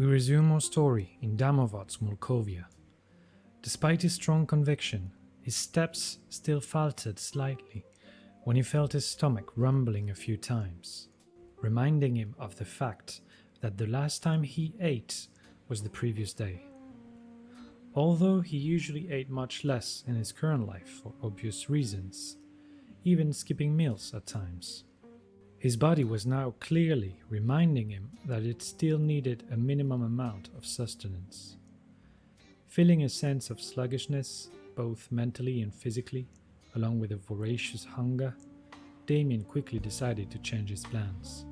We resume our story in Damovat's Molkovia. Despite his strong conviction, his steps still faltered slightly when he felt his stomach rumbling a few times, reminding him of the fact that the last time he ate was the previous day. Although he usually ate much less in his current life for obvious reasons, even skipping meals at times. His body was now clearly reminding him that it still needed a minimum amount of sustenance. Feeling a sense of sluggishness, both mentally and physically, along with a voracious hunger, Damian quickly decided to change his plans.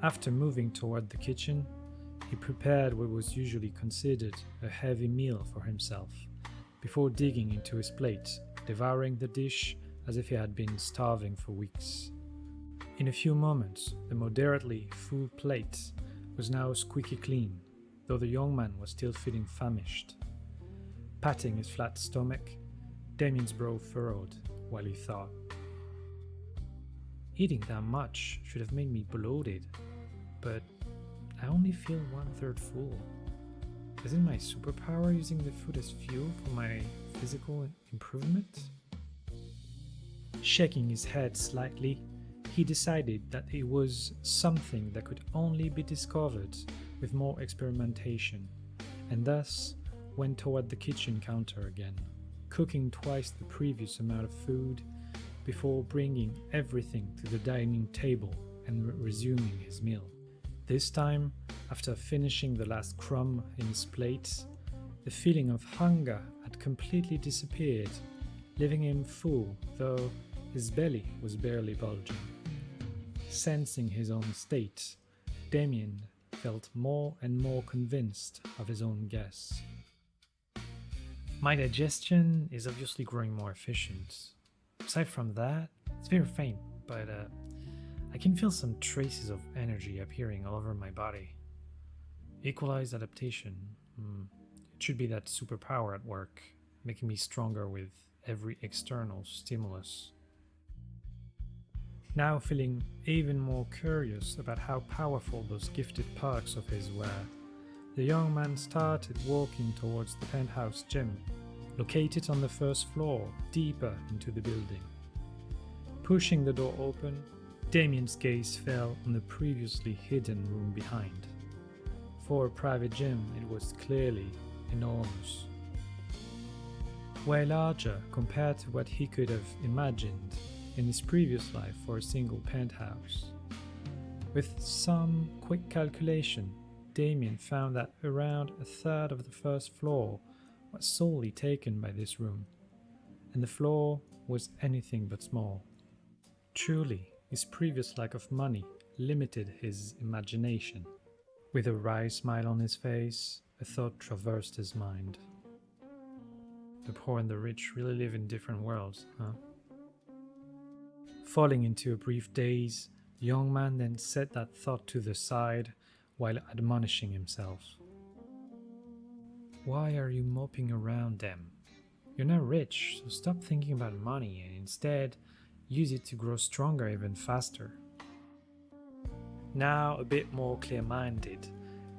After moving toward the kitchen, he prepared what was usually considered a heavy meal for himself, before digging into his plate, devouring the dish as if he had been starving for weeks. In a few moments, the moderately full plate was now squeaky clean, though the young man was still feeling famished. Patting his flat stomach, Damian's brow furrowed while he thought. Eating that much should have made me bloated, but I only feel 1/3 full. Isn't my superpower using the food as fuel for my physical improvement? Shaking his head slightly, he decided that it was something that could only be discovered with more experimentation, and thus went toward the kitchen counter again, cooking twice the previous amount of food before bringing everything to the dining table and resuming his meal. This time, after finishing the last crumb in his plate, the feeling of hunger had completely disappeared, leaving him full, though his belly was barely bulging. Sensing his own state, Damian felt more and more convinced of his own guess. My digestion is obviously growing more efficient. Aside from that, it's very faint, but I can feel some traces of energy appearing all over my body. Equalized adaptation. It should be that superpower at work, making me stronger with every external stimulus. Now feeling even more curious about how powerful those gifted perks of his were, the young man started walking towards the penthouse gym, located on the first floor, deeper into the building. Pushing the door open, Damian's gaze fell on the previously hidden room behind. For a private gym, it was clearly enormous. Way larger compared to what he could have imagined in his previous life for a single penthouse. With some quick calculation, Damian found that around 1/3 of the first floor was solely taken by this room, and the floor was anything but small. Truly, his previous lack of money limited his imagination. With a wry smile on his face, a thought traversed his mind. The poor and the rich really live in different worlds, huh? Falling into a brief daze, the young man then set that thought to the side while admonishing himself. Why are you moping around them? You're not rich, so stop thinking about money and instead use it to grow stronger even faster. Now a bit more clear-minded,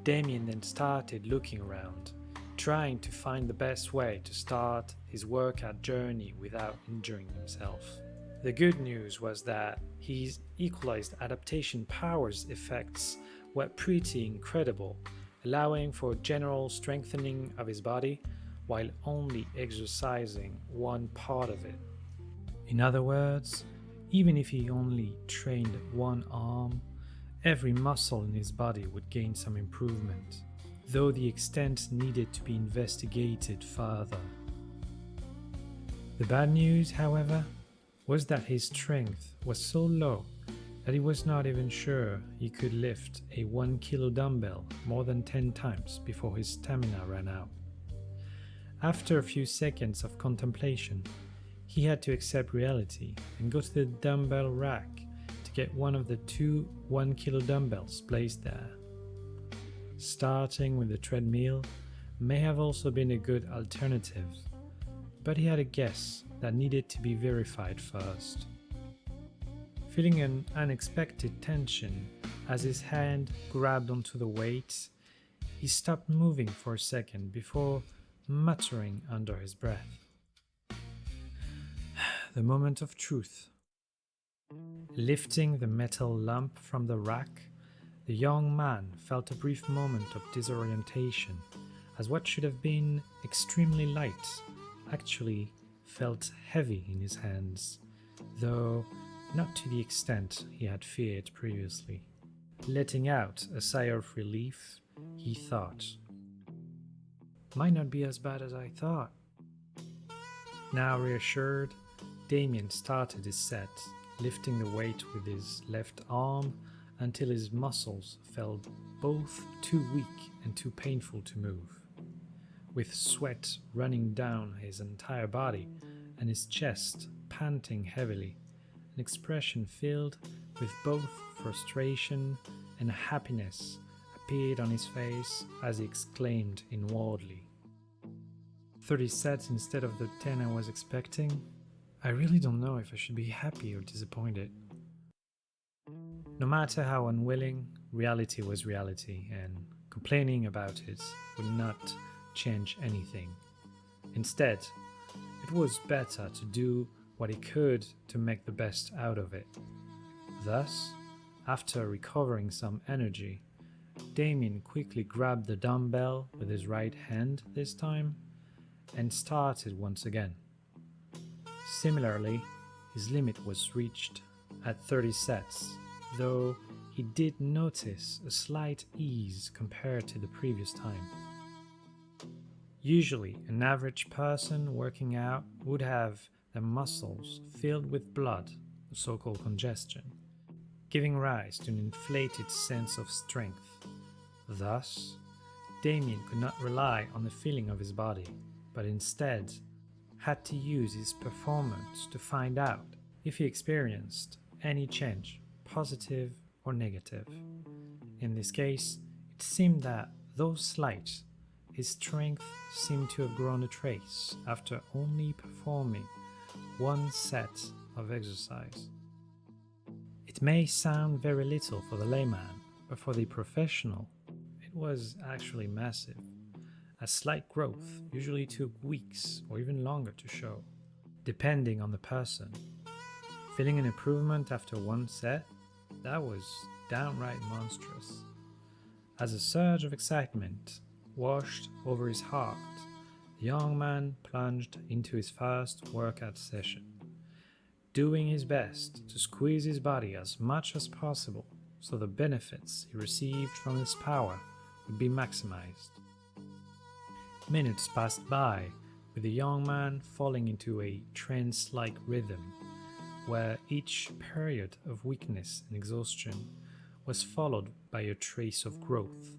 Damian then started looking around, trying to find the best way to start his workout journey without injuring himself. The good news was that his equalized adaptation powers effects were pretty incredible, allowing for general strengthening of his body while only exercising one part of it. In other words, even if he only trained one arm, every muscle in his body would gain some improvement, though the extent needed to be investigated further. The bad news, however, was that his strength was so low that he was not even sure he could lift a 1 kilo dumbbell more than 10 times before his stamina ran out. After a few seconds of contemplation, he had to accept reality and go to the dumbbell rack to get one of the 2 1 kilo dumbbells placed there. Starting with the treadmill may have also been a good alternative, but he had a guess that needed to be verified first. Feeling an unexpected tension as his hand grabbed onto the weight, He stopped moving for a second before muttering under his breath. The moment of truth. Lifting the metal lump from the rack, the young man felt a brief moment of disorientation, as what should have been extremely light actually felt heavy in his hands, though not to the extent he had feared previously. Letting out a sigh of relief, he thought, "Might not be as bad as I thought." Now reassured, Damian started his set, lifting the weight with his left arm until his muscles felt both too weak and too painful to move. With sweat running down his entire body and his chest panting heavily, an expression filled with both frustration and happiness appeared on his face as he exclaimed inwardly, 30 sets instead of the 10 I was expecting? I really don't know if I should be happy or disappointed. No matter how unwilling, reality was reality, and complaining about it would not change anything. Instead, it was better to do what he could to make the best out of it. Thus, after recovering some energy, Damian quickly grabbed the dumbbell with his right hand this time and started once again. Similarly, his limit was reached at 30 sets, though he did notice a slight ease compared to the previous time. Usually, an average person working out would have their muscles filled with blood, the so-called congestion, giving rise to an inflated sense of strength. Thus, Damian could not rely on the feeling of his body, but instead had to use his performance to find out if he experienced any change, positive or negative. In this case, it seemed that, though slight, his strength seemed to have grown a trace after only performing one set of exercise. It may sound very little for the layman, but for the professional, it was actually massive. A slight growth usually took weeks or even longer to show, depending on the person. Feeling an improvement after one set, that was downright monstrous. As a surge of excitement washed over his heart, the young man plunged into his first workout session, doing his best to squeeze his body as much as possible so the benefits he received from his power would be maximized. Minutes passed by, with the young man falling into a trance-like rhythm, where each period of weakness and exhaustion was followed by a trace of growth.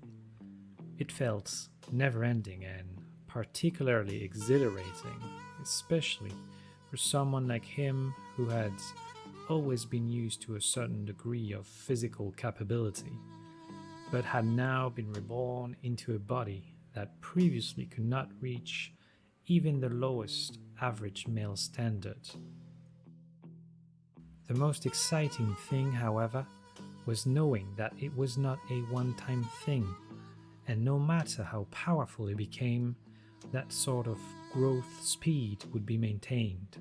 It felt never-ending and particularly exhilarating, especially for someone like him who had always been used to a certain degree of physical capability, but had now been reborn into a body that previously could not reach even the lowest average male standard. The most exciting thing, however, was knowing that it was not a one-time thing, and no matter how powerful it became, that sort of growth speed would be maintained.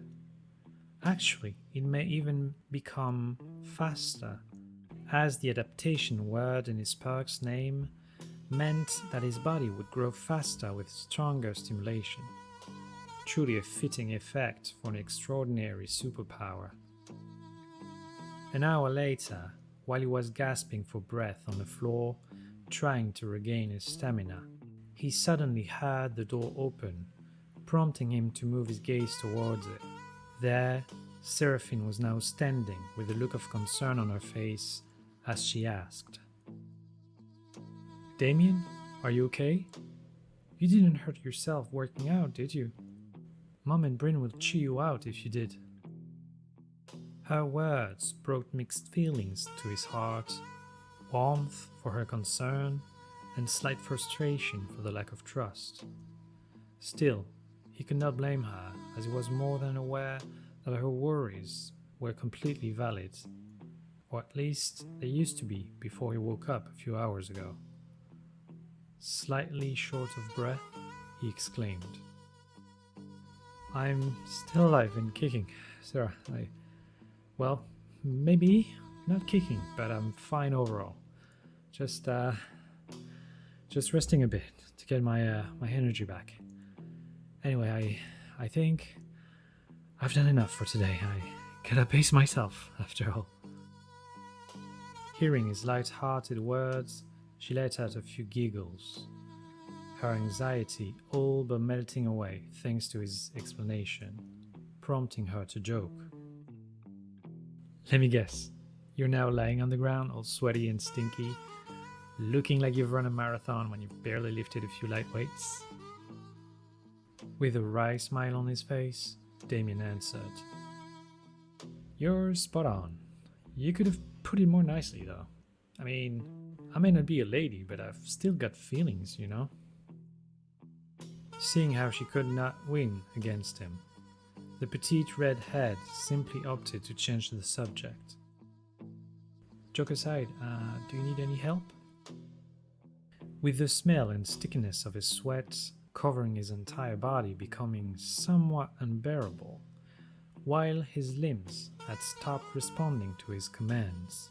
Actually, it may even become faster, as the adaptation word in his perk's name meant that his body would grow faster with stronger stimulation. Truly a fitting effect for an extraordinary superpower. An hour later, while he was gasping for breath on the floor, trying to regain his stamina, he suddenly heard the door open, prompting him to move his gaze towards it. There, Seraphine was now standing with a look of concern on her face as she asked, "Damian, are you okay? You didn't hurt yourself working out, did you? Mom and Bryn will chew you out if you did." Her words brought mixed feelings to his heart, warmth for her concern, and slight frustration for the lack of trust. Still, he could not blame her, as he was more than aware that her worries were completely valid, or at least they used to be before he woke up a few hours ago. Slightly short of breath, he exclaimed, "I'm still alive and kicking, Sarah. Well, maybe not kicking, but I'm fine overall. Just resting a bit to get my energy back. Anyway, I think I've done enough for today. I gotta pace myself, after all." Hearing his light-hearted words, she let out a few giggles, her anxiety all but melting away thanks to his explanation, prompting her to joke. "Let me guess, you're now lying on the ground, all sweaty and stinky, looking like you've run a marathon when you've barely lifted a few light weights?" With a wry smile on his face, Damian answered, "You're spot on. You could have put it more nicely, though. I mean, I may not be a lady, but I've still got feelings, you know?" Seeing how she could not win against him, the petite redhead simply opted to change the subject. "Joke aside, do you need any help?" With the smell and stickiness of his sweat covering his entire body becoming somewhat unbearable, while his limbs had stopped responding to his commands,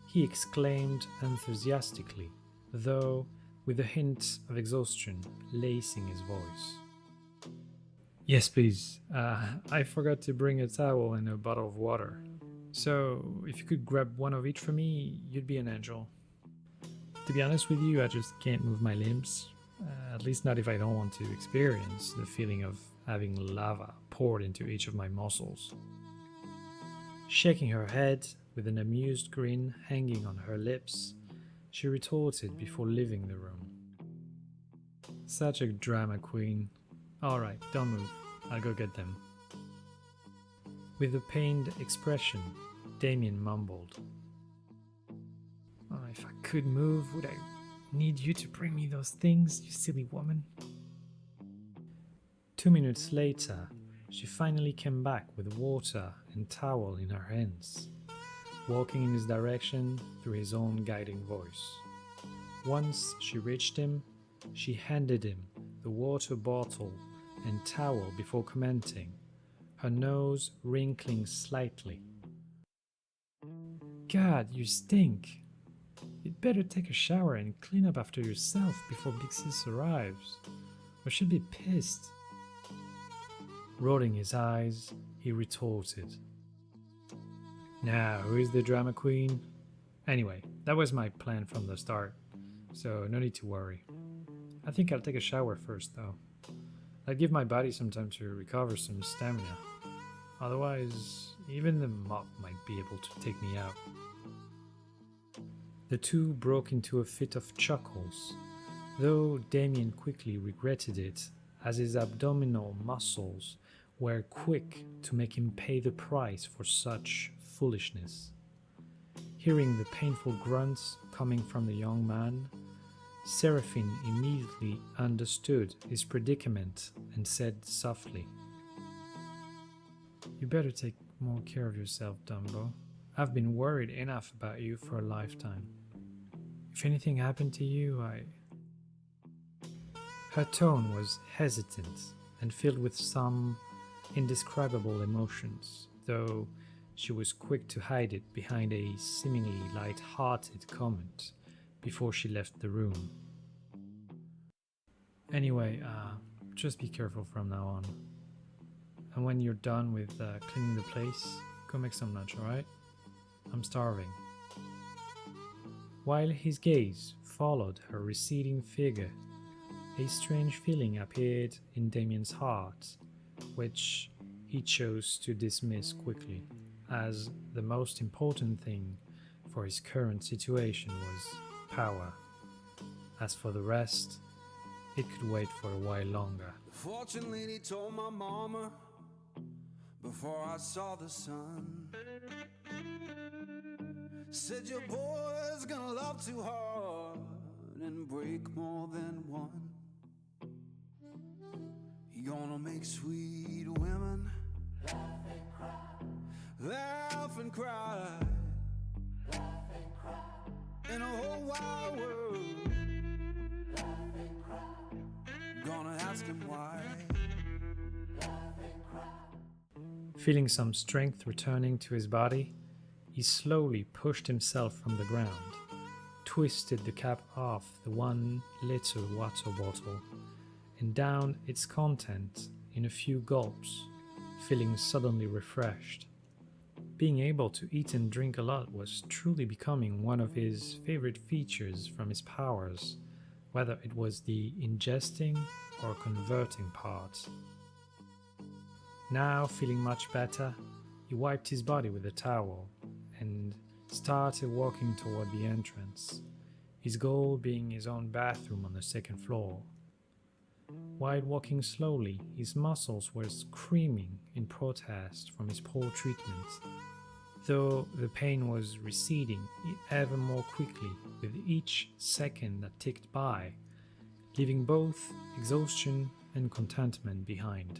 he exclaimed enthusiastically, though with a hint of exhaustion lacing his voice. "Yes, please. I forgot to bring a towel and a bottle of water. So, if you could grab one of each for me, you'd be an angel. To be honest with you, I just can't move my limbs. At least not if I don't want to experience the feeling of having lava poured into each of my muscles." Shaking her head, with an amused grin hanging on her lips, she retorted before leaving the room. "Such a drama queen. Alright, don't move. I'll go get them." With a pained expression, Damian mumbled, "Oh, if I could move, would I need you to bring me those things, you silly woman?" 2 minutes later, she finally came back with water and towel in her hands, walking in his direction through his own guiding voice. Once she reached him, she handed him the water bottle and towel before commenting, her nose wrinkling slightly. "God, you stink. You'd better take a shower and clean up after yourself before Big Sis arrives, or she'll be pissed." Rolling his eyes, he retorted, "Now, who is the drama queen? Anyway, that was my plan from the start, so no need to worry. I think I'll take a shower first, though. I'll give my body some time to recover some stamina. Otherwise, even the mop might be able to take me out." The two broke into a fit of chuckles, though Damian quickly regretted it, as his abdominal muscles were quick to make him pay the price for such foolishness. Hearing the painful grunts coming from the young man, Seraphine immediately understood his predicament and said softly, "You better take more care of yourself, Dumbo. I've been worried enough about you for a lifetime. If anything happened to you, Her tone was hesitant and filled with some indescribable emotions, though she was quick to hide it behind a seemingly light-hearted comment before she left the room. "Anyway, just be careful from now on. And when you're done with cleaning the place, go make some lunch, alright? I'm starving." While his gaze followed her receding figure, a strange feeling appeared in Damian's heart, which he chose to dismiss quickly, as the most important thing for his current situation was power. As for the rest, it could wait for a while longer. The fortune lady told my mama before I saw the sun, said your boy's gonna love too hard and break more than one. He gonna make sweet women laugh and cry, in a whole wide world him why. Feeling some strength returning to his body, he slowly pushed himself from the ground, twisted the cap off the one little water bottle, and downed its contents in a few gulps, feeling suddenly refreshed. Being able to eat and drink a lot was truly becoming one of his favorite features from his powers, whether it was the ingesting or converting part. Now, feeling much better, he wiped his body with a towel and started walking toward the entrance, his goal being his own bathroom on the second floor. While walking slowly, his muscles were screaming in protest from his poor treatment, though the pain was receding ever more quickly with each second that ticked by, leaving both exhaustion and contentment behind.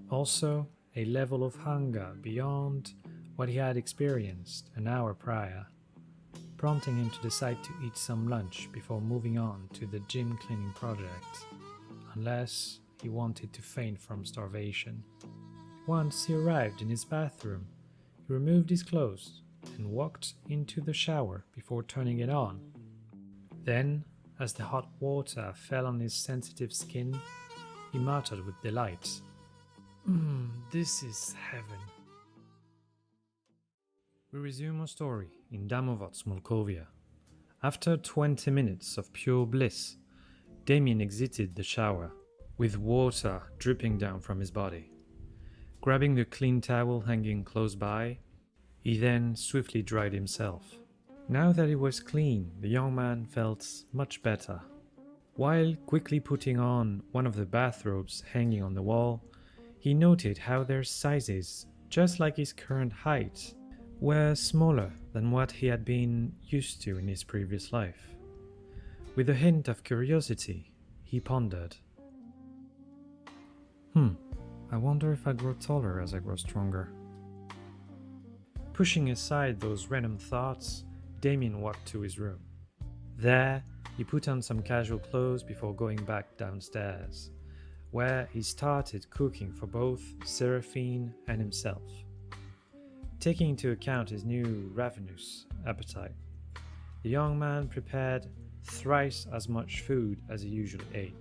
Also, a level of hunger beyond what he had experienced an hour prior, prompting him to decide to eat some lunch before moving on to the gym cleaning project, unless he wanted to faint from starvation. Once he arrived in his bathroom, he removed his clothes and walked into the shower before turning it on. Then, as the hot water fell on his sensitive skin, he muttered with delight, "This is heaven." We resume our story in Damovot, Smolkovia. After 20 minutes of pure bliss, Damian exited the shower, with water dripping down from his body. Grabbing the clean towel hanging close by, he then swiftly dried himself. Now that he was clean, the young man felt much better. While quickly putting on one of the bathrobes hanging on the wall, he noted how their sizes, just like his current height, were smaller than what he had been used to in his previous life. With a hint of curiosity, he pondered, I wonder if I grow taller as I grow stronger. Pushing aside those random thoughts, Damian walked to his room. There, he put on some casual clothes before going back downstairs, where he started cooking for both Seraphine and himself. Taking into account his new ravenous appetite, the young man prepared thrice as much food as he usually ate,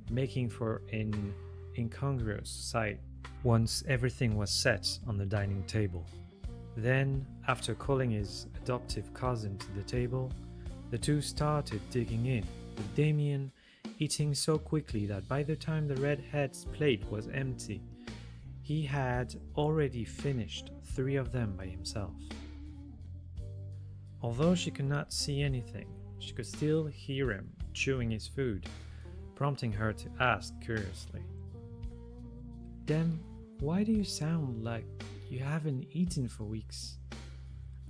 making for an incongruous sight once everything was set on the dining table. Then, after calling his adoptive cousin to the table, the two started digging in, with Damian eating so quickly that by the time the redhead's plate was empty, he had already finished 3 of them by himself. Although she could not see anything, she could still hear him chewing his food, prompting her to ask curiously, "Dem, why do you sound like you haven't eaten for weeks?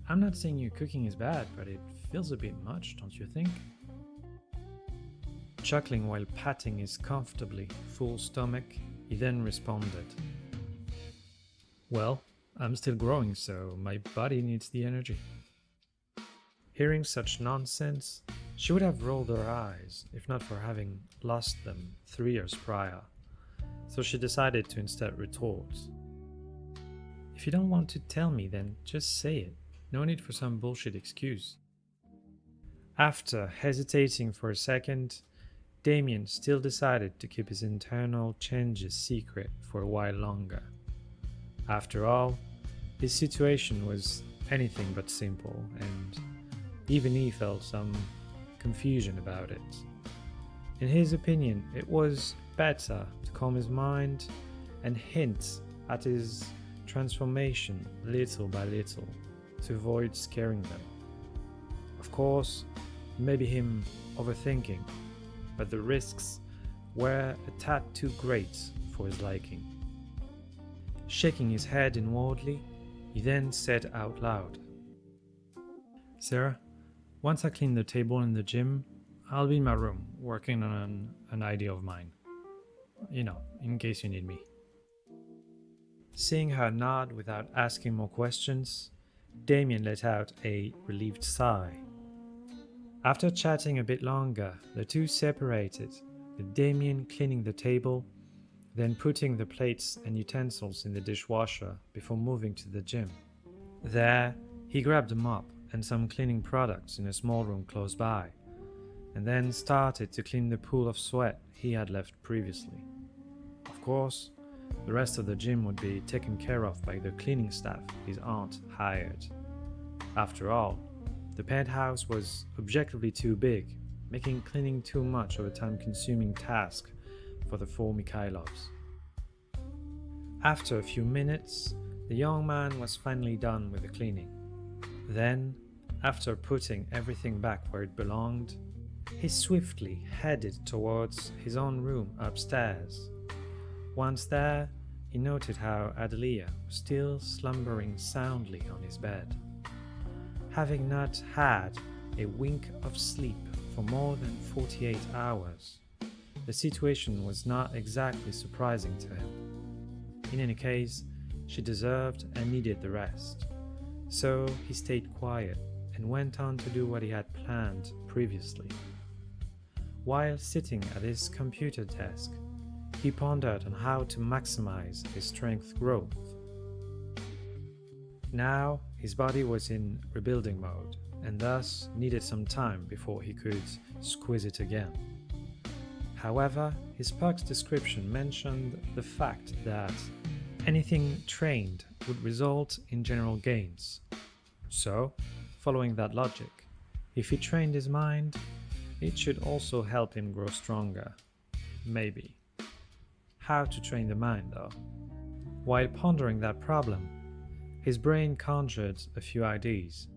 I'm not saying your cooking is bad, but it feels a bit much, don't you think?" Chuckling while patting his comfortably full stomach, he then responded, "Well, I'm still growing, so my body needs the energy." Hearing such nonsense, she would have rolled her eyes, if not for having lost them 3 years prior, so she decided to instead retort, "If you don't want to tell me, then just say it. No need for some bullshit excuse." After hesitating for a second, Damian still decided to keep his internal changes secret for a while longer. After all, his situation was anything but simple, and even he felt some confusion about it. In his opinion, it was better to calm his mind and hint at his transformation little by little to avoid scaring them. Of course, it may be him overthinking, but the risks were a tad too great for his liking. Shaking his head inwardly, he then said out loud, "Sarah, once I clean the table in the gym, I'll be in my room working on an idea of mine. In case you need me." Seeing her nod without asking more questions, Damian let out a relieved sigh. After chatting a bit longer, the two separated, with Damian cleaning the table, then putting the plates and utensils in the dishwasher before moving to the gym. There, he grabbed a mop and some cleaning products in a small room close by, and then started to clean the pool of sweat he had left previously. Of course, the rest of the gym would be taken care of by the cleaning staff his aunt hired. After all, the penthouse was objectively too big, making cleaning too much of a time-consuming task for the 4 Mikhailovs. After a few minutes, the young man was finally done with the cleaning. Then, after putting everything back where it belonged, he swiftly headed towards his own room upstairs. Once there, he noted how Adelia was still slumbering soundly on his bed. Having not had a wink of sleep for more than 48 hours, the situation was not exactly surprising to him. In any case, she deserved and needed the rest. So he stayed quiet and went on to do what he had planned previously. While sitting at his computer desk, he pondered on how to maximize his strength growth. Now, his body was in rebuilding mode and thus needed some time before he could squeeze it again. However, his perk's description mentioned the fact that anything trained would result in general gains. So, following that logic, if he trained his mind, it should also help him grow stronger. Maybe. How to train the mind, though? While pondering that problem, his brain conjured a few ideas.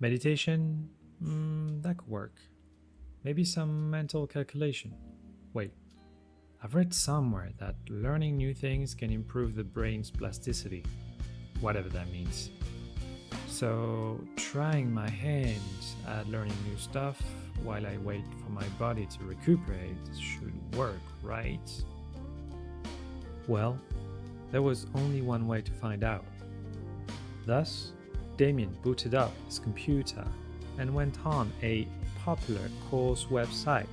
Meditation? That could work. Maybe some mental calculation. Wait, I've read somewhere that learning new things can improve the brain's plasticity, whatever that means. So, trying my hand at learning new stuff while I wait for my body to recuperate should work, right? Well, there was only one way to find out. Thus, Damian booted up his computer and went on a popular course website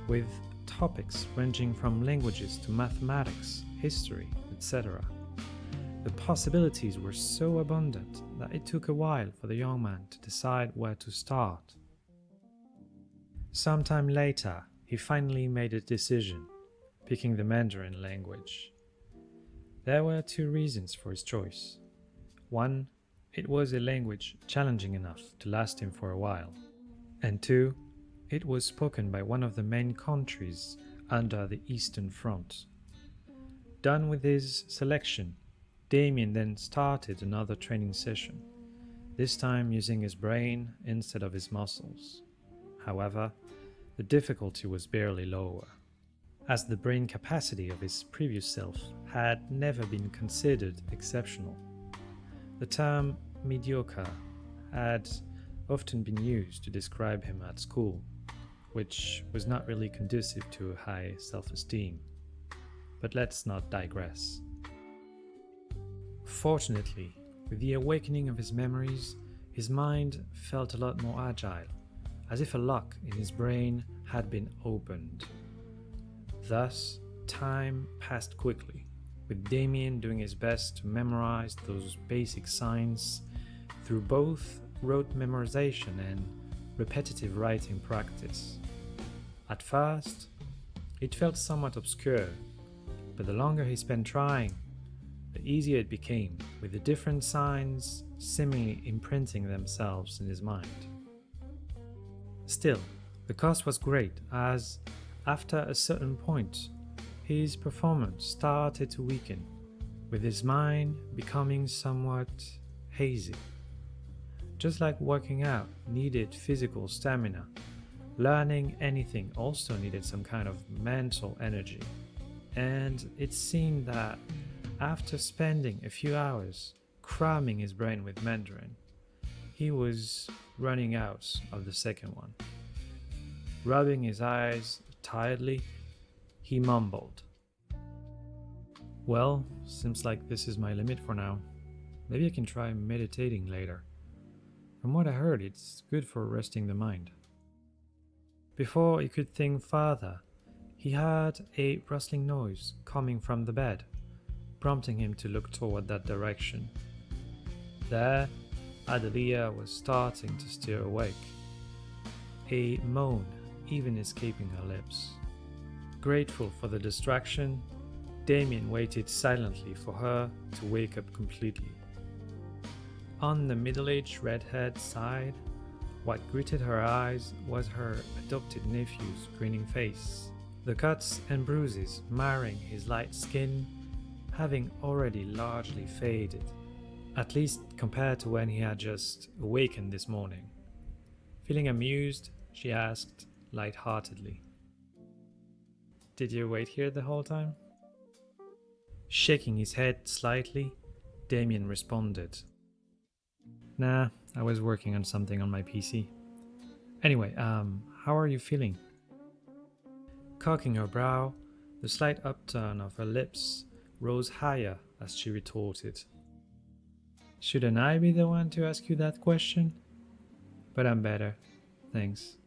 with topics ranging from languages to mathematics, history, etc. The possibilities were so abundant that it took a while for the young man to decide where to start. Sometime later, he finally made a decision, picking the Mandarin language. There were 2 reasons for his choice. One, it was a language challenging enough to last him for a while. And 2, it was spoken by one of the main countries under the Eastern Front. Done with his selection, Damian then started another training session, this time using his brain instead of his muscles. However, the difficulty was barely lower, as the brain capacity of his previous self had never been considered exceptional. The term mediocre had often been used to describe him at school, which was not really conducive to a high self-esteem. But let's not digress. Fortunately, with the awakening of his memories, his mind felt a lot more agile, as if a lock in his brain had been opened. Thus, time passed quickly, with Damian doing his best to memorize those basic signs through both rote memorization and repetitive writing practice. At first, it felt somewhat obscure, but the longer he spent trying, the easier it became, with the different signs seemingly imprinting themselves in his mind. Still, the cost was great, as, after a certain point, his performance started to weaken, with his mind becoming somewhat hazy. Just like working out needed physical stamina, learning anything also needed some kind of mental energy. And it seemed that after spending a few hours cramming his brain with Mandarin, he was running out of the second one. Rubbing his eyes tiredly, he mumbled, "Well, seems like this is my limit for now. Maybe I can try meditating later. From what I heard, it's good for resting the mind." Before he could think further, He heard a rustling noise coming from the bed, prompting him to look toward that direction. There, Adelia was starting to stir awake, a moan even escaping her lips. Grateful for the distraction, Damian waited silently for her to wake up completely. On the middle-aged redhead's side, what greeted her eyes was her adopted nephew's grinning face, the cuts and bruises marring his light skin having already largely faded, at least compared to when he had just awakened this morning. Feeling amused, she asked light-heartedly, "Did you wait here the whole time?" Shaking his head slightly, Damian responded, "Nah, I was working on something on my PC. Anyway, how are you feeling?" Cocking her brow, the slight upturn of her lips rose higher as she retorted, "Shouldn't I be the one to ask you that question? But I'm better, thanks."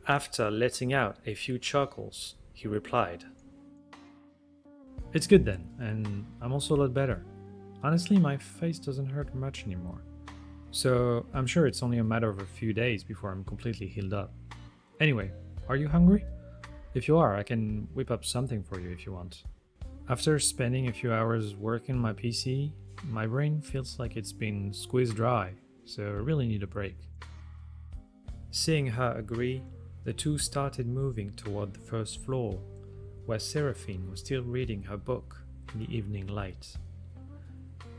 After letting out a few chuckles, he replied, "It's good then, and I'm also a lot better. Honestly, my face doesn't hurt much anymore. So I'm sure it's only a matter of a few days before I'm completely healed up. Anyway, are you hungry? If you are, I can whip up something for you if you want. After spending a few hours working on my PC, my brain feels like it's been squeezed dry, so I really need a break." Seeing her agree, the two started moving toward the first floor, where Seraphine was still reading her book in the evening light.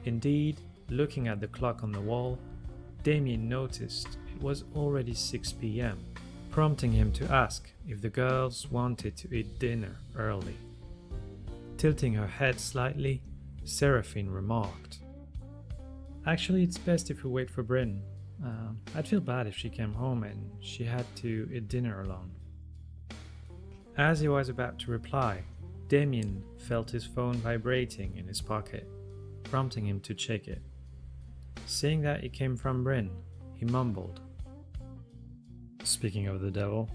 Indeed, looking at the clock on the wall, Damian noticed it was already 6 p.m., prompting him to ask if the girls wanted to eat dinner early. Tilting her head slightly, Seraphine remarked, "Actually, it's best if we wait for Bryn. I'd feel bad if she came home and she had to eat dinner alone." As he was about to reply, Damian felt his phone vibrating in his pocket, prompting him to check it. Seeing that it came from Bryn, he mumbled, "Speaking of the devil."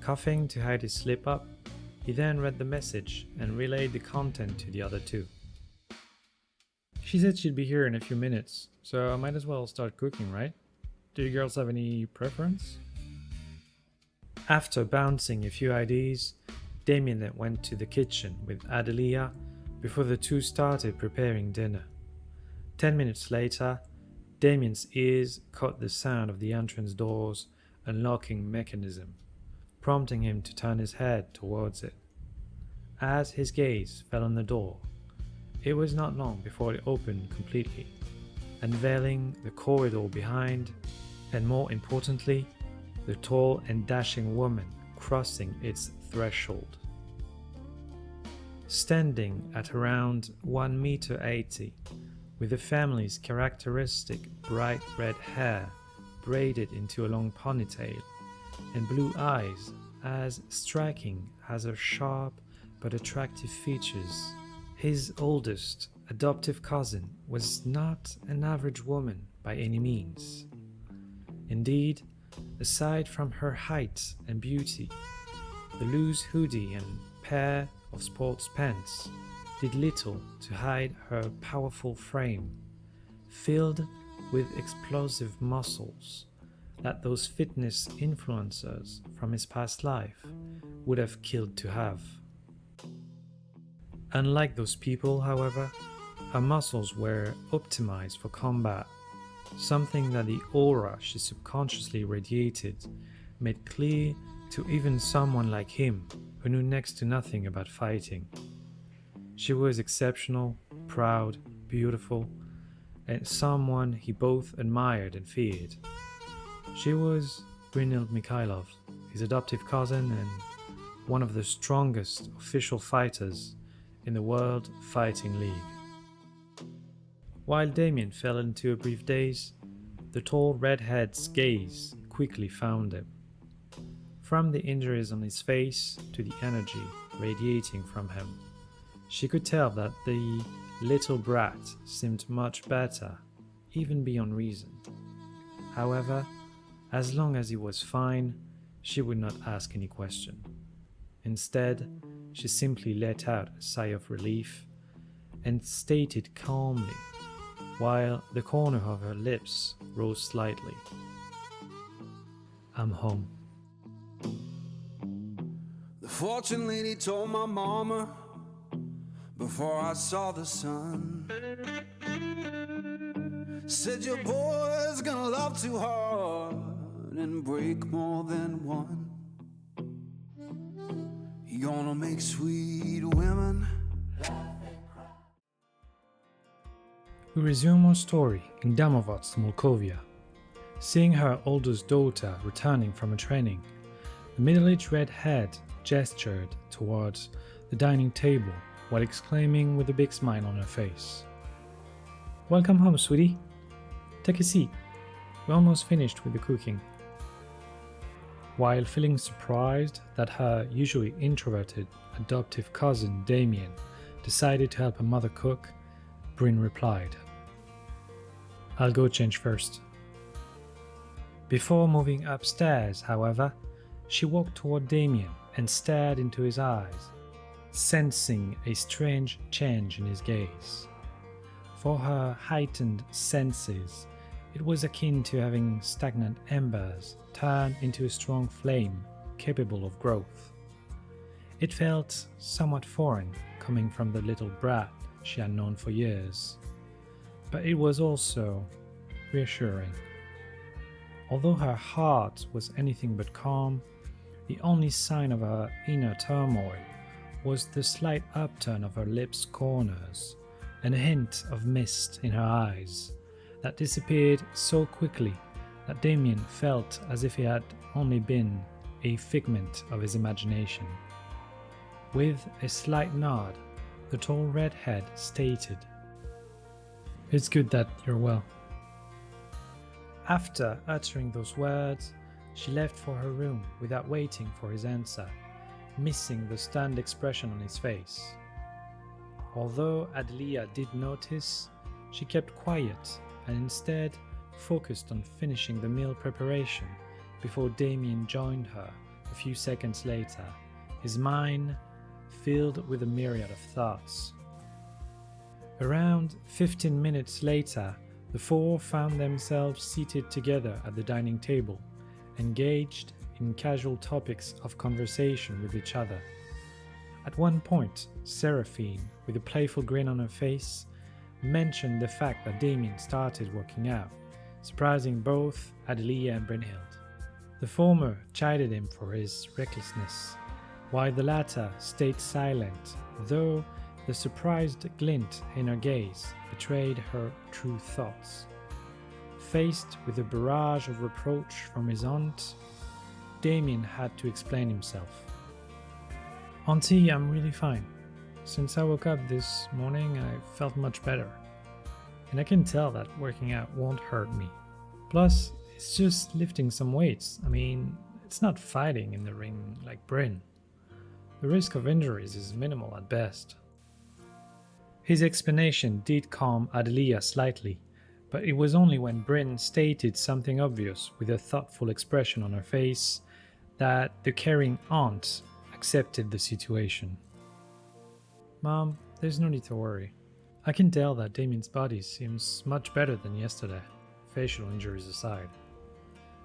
Coughing to hide his slip-up, he then read the message and relayed the content to the other two. "She said she'd be here in a few minutes, so I might as well start cooking, right? Do you girls have any preference?" After bouncing a few ideas, Damian then went to the kitchen with Adelia before the two started preparing dinner. 10 minutes later, Damian's ears caught the sound of the entrance door's unlocking mechanism, prompting him to turn his head towards it. As his gaze fell on the door, it was not long before it opened completely, unveiling the corridor behind, and more importantly, the tall and dashing woman crossing its threshold. Standing at around 1.80 m, with the family's characteristic bright red hair braided into a long ponytail, and blue eyes as striking as her sharp but attractive features, his oldest adoptive cousin was not an average woman by any means. Indeed, aside from her height and beauty, the loose hoodie and pair of sports pants did little to hide her powerful frame, filled with explosive muscles that those fitness influencers from his past life would have killed to have. Unlike those people, however, her muscles were optimized for combat, something that the aura she subconsciously radiated made clear to even someone like him who knew next to nothing about fighting. She was exceptional, proud, beautiful, and someone he both admired and feared. She was Brynhild Mikhailov, his adoptive cousin and one of the strongest official fighters in the World Fighting League. While Damian fell into a brief daze, the tall redhead's gaze quickly found him. From the injuries on his face to the energy radiating from him, she could tell that the little brat seemed much better, even beyond reason. However, as long as he was fine, She would not ask any question. Instead, she simply let out a sigh of relief and stated calmly, while the corner of her lips rose slightly, "I'm home." The fortune lady told my mama before I saw the sun. Said your boy's gonna love too hard and break more than one. He gonna make sweet women. We resume our story in Damovats, Molkovia. Seeing her oldest daughter returning from a training, the middle-aged redhead gestured towards the dining table while exclaiming with a big smile on her face, "Welcome home, sweetie. Take a seat. We're almost finished with the cooking." While feeling surprised that her usually introverted adoptive cousin Damian decided to help her mother cook, Bryn replied, "I'll go change first." Before moving upstairs, however, she walked toward Damian and stared into his eyes, sensing a strange change in his gaze. For her heightened senses, it was akin to having stagnant embers turn into a strong flame capable of growth. It felt somewhat foreign coming from the little brat she had known for years, but it was also reassuring. Although her heart was anything but calm, the only sign of her inner turmoil was the slight upturn of her lips' corners and a hint of mist in her eyes that disappeared so quickly that Damian felt as if it had only been a figment of his imagination. With a slight nod, the tall redhead stated, "It's good that you're well." After uttering those words, she left for her room without waiting for his answer, missing the stunned expression on his face. Although Adelia did notice, she kept quiet and instead focused on finishing the meal preparation before Damian joined her a few seconds later, his mind filled with a myriad of thoughts. Around 15 minutes later, the four found themselves seated together at the dining table, engaged in casual topics of conversation with each other. At one point, Seraphine, with a playful grin on her face, mentioned the fact that Damian started working out, surprising both Adelia and Brynhild. The former chided him for his recklessness, while the latter stayed silent, though the surprised glint in her gaze betrayed her true thoughts. Faced with a barrage of reproach from his aunt, Damian had to explain himself. "Auntie, I'm really fine. Since I woke up this morning, I felt much better. And I can tell that working out won't hurt me. Plus, it's just lifting some weights. I mean, it's not fighting in the ring like Bryn. The risk of injuries is minimal at best." His explanation did calm Adelia slightly, but it was only when Bryn stated something obvious with a thoughtful expression on her face that the caring aunt accepted the situation. "Mom, there's no need to worry. I can tell that Damian's body seems much better than yesterday, facial injuries aside.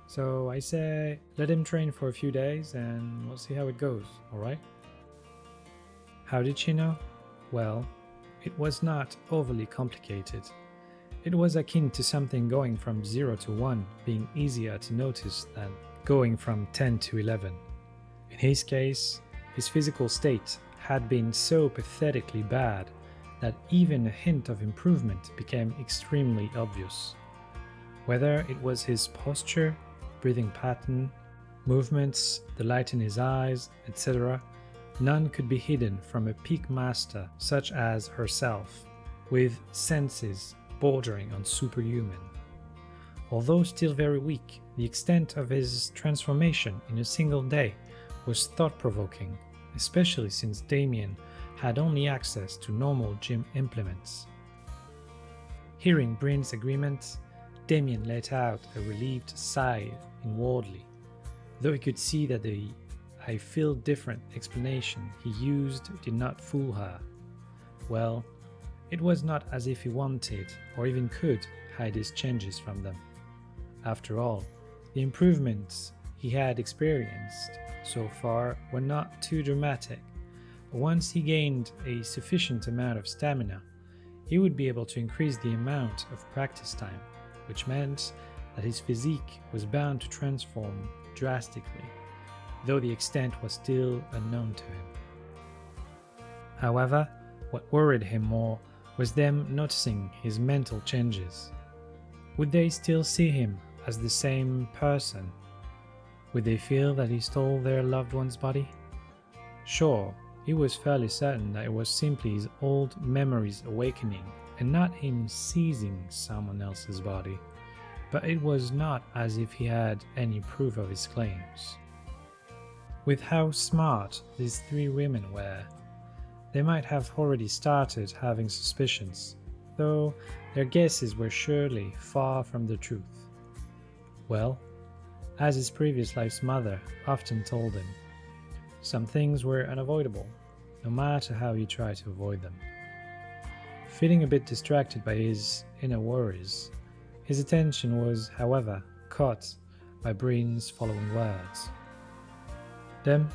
So I say, let him train for a few days and we'll see how it goes, alright?" How did she know? Well, it was not overly complicated. It was akin to something going from 0 to 1 being easier to notice than going from 10 to 11. In his case, his physical state had been so pathetically bad that even a hint of improvement became extremely obvious. Whether it was his posture, breathing pattern, movements, the light in his eyes, etc., none could be hidden from a peak master such as herself, with senses bordering on superhuman. Although still very weak, the extent of his transformation in a single day was thought-provoking, especially since Damian had only access to normal gym implements. Hearing Bryn's agreement, Damian let out a relieved sigh inwardly, Though he could see that the "I feel different" explanation he used did not fool her. Well, it was not as if he wanted, or even could, hide his changes from them. After all, the improvements he had experienced so far were not too dramatic, but once he gained a sufficient amount of stamina, he would be able to increase the amount of practice time, which meant that his physique was bound to transform drastically, though the extent was still unknown to him. However, what worried him more was them noticing his mental changes. Would they still see him as the same person? Would they feel that he stole their loved one's body? Sure, he was fairly certain that it was simply his old memories awakening and not him seizing someone else's body, but it was not as if he had any proof of his claims. With how smart these three women were, they might have already started having suspicions, though their guesses were surely far from the truth. Well, as his previous life's mother often told him, some things were unavoidable, no matter how he tried to avoid them. Feeling a bit distracted by his inner worries, his attention was, however, caught by Bryn's following words. "Dem,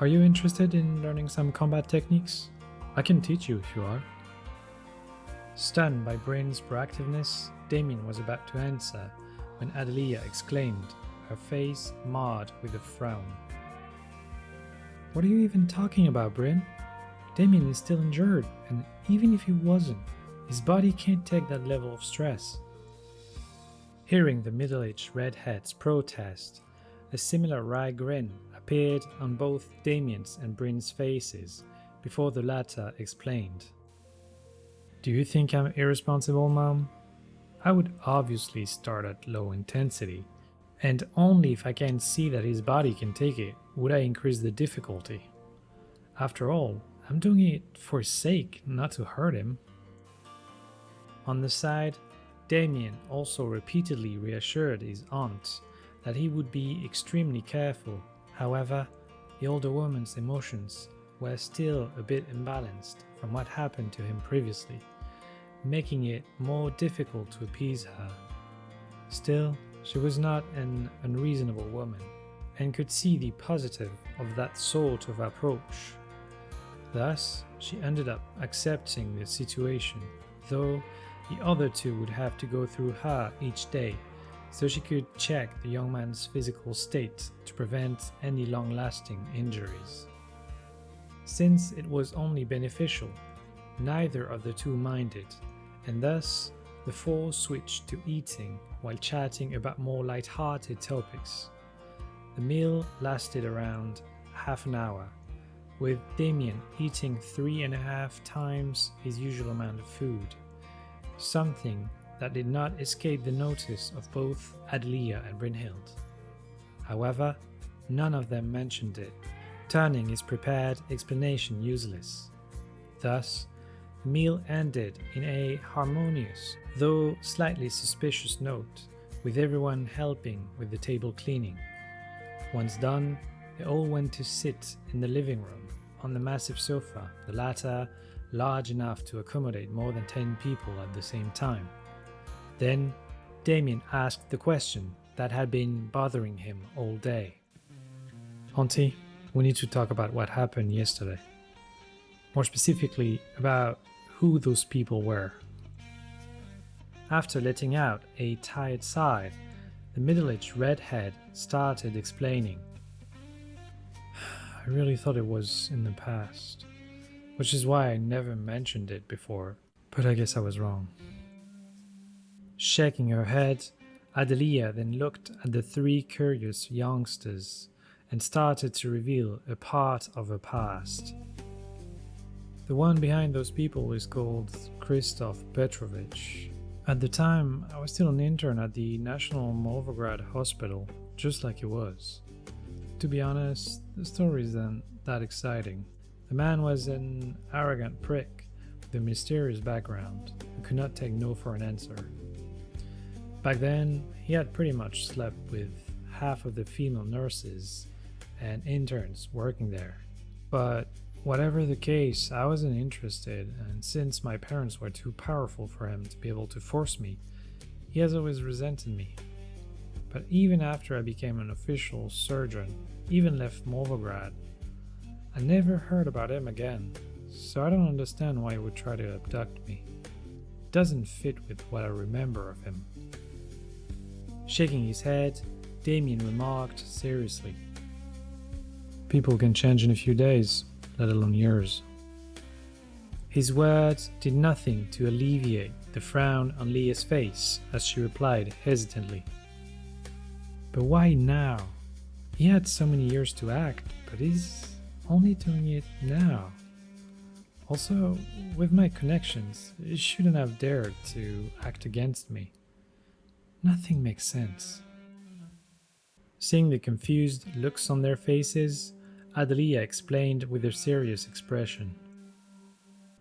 are you interested in learning some combat techniques? I can teach you if you are." Stunned by Bryn's proactiveness, Damian was about to answer when Adelia exclaimed, her face marred with a frown. "What are you even talking about, Bryn? Damian is still injured, and even if he wasn't, his body can't take that level of stress." Hearing the middle-aged redhead's protest, a similar wry grin appeared on both Damian's and Bryn's faces before the latter explained. "Do you think I'm irresponsible, Mom? I would obviously start at low intensity, and only if I can see that his body can take it would I increase the difficulty. After all, I'm doing it for his sake, not to hurt him." On the side, Damian also repeatedly reassured his aunt that he would be extremely careful. However, the older woman's emotions were still a bit imbalanced from what happened to him previously, making it more difficult to appease her. Still, she was not an unreasonable woman, and could see the positive of that sort of approach. Thus, she ended up accepting the situation, though the other two would have to go through her each day, so she could check the young man's physical state to prevent any long-lasting injuries. Since it was only beneficial, neither of the two minded, and thus the four switched to eating while chatting about more light-hearted topics. The meal lasted around half an hour, with Damian eating 3.5 times his usual amount of food, something that did not escape the notice of both Adelia and Brynhild. However, none of them mentioned it, turning his prepared explanation useless. Thus, the meal ended in a harmonious, though slightly suspicious note, with everyone helping with the table cleaning. Once done, they all went to sit in the living room on the massive sofa, the latter large enough to accommodate more than 10 people at the same time. Then, Damian asked the question that had been bothering him all day. "Auntie, we need to talk about what happened yesterday. More specifically, about who those people were." After letting out a tired sigh, the middle-aged redhead started explaining. "I really thought it was in the past, which is why I never mentioned it before, but I guess I was wrong." Shaking her head, Adelia then looked at the three curious youngsters and started to reveal a part of her past. "The one behind those people is called Christoph Petrovich. At the time, I was still an intern at the National Volgograd Hospital, just like he was. To be honest, the story isn't that exciting. The man was an arrogant prick with a mysterious background who could not take no for an answer. Back then, he had pretty much slept with half of the female nurses and interns working there. But whatever the case, I wasn't interested, and since my parents were too powerful for him to be able to force me, he has always resented me. But even after I became an official surgeon, even left Volgograd, I never heard about him again, so I don't understand why he would try to abduct me. It doesn't fit with what I remember of him. Shaking his head, Damian remarked seriously, "People can change in a few days, let alone years." His words did nothing to alleviate the frown on Leah's face as she replied hesitantly, "But why now? He had so many years to act, but he's only doing it now. Also, with my connections, he shouldn't have dared to act against me. Nothing makes sense." Seeing the confused looks on their faces, Adelia explained with a serious expression,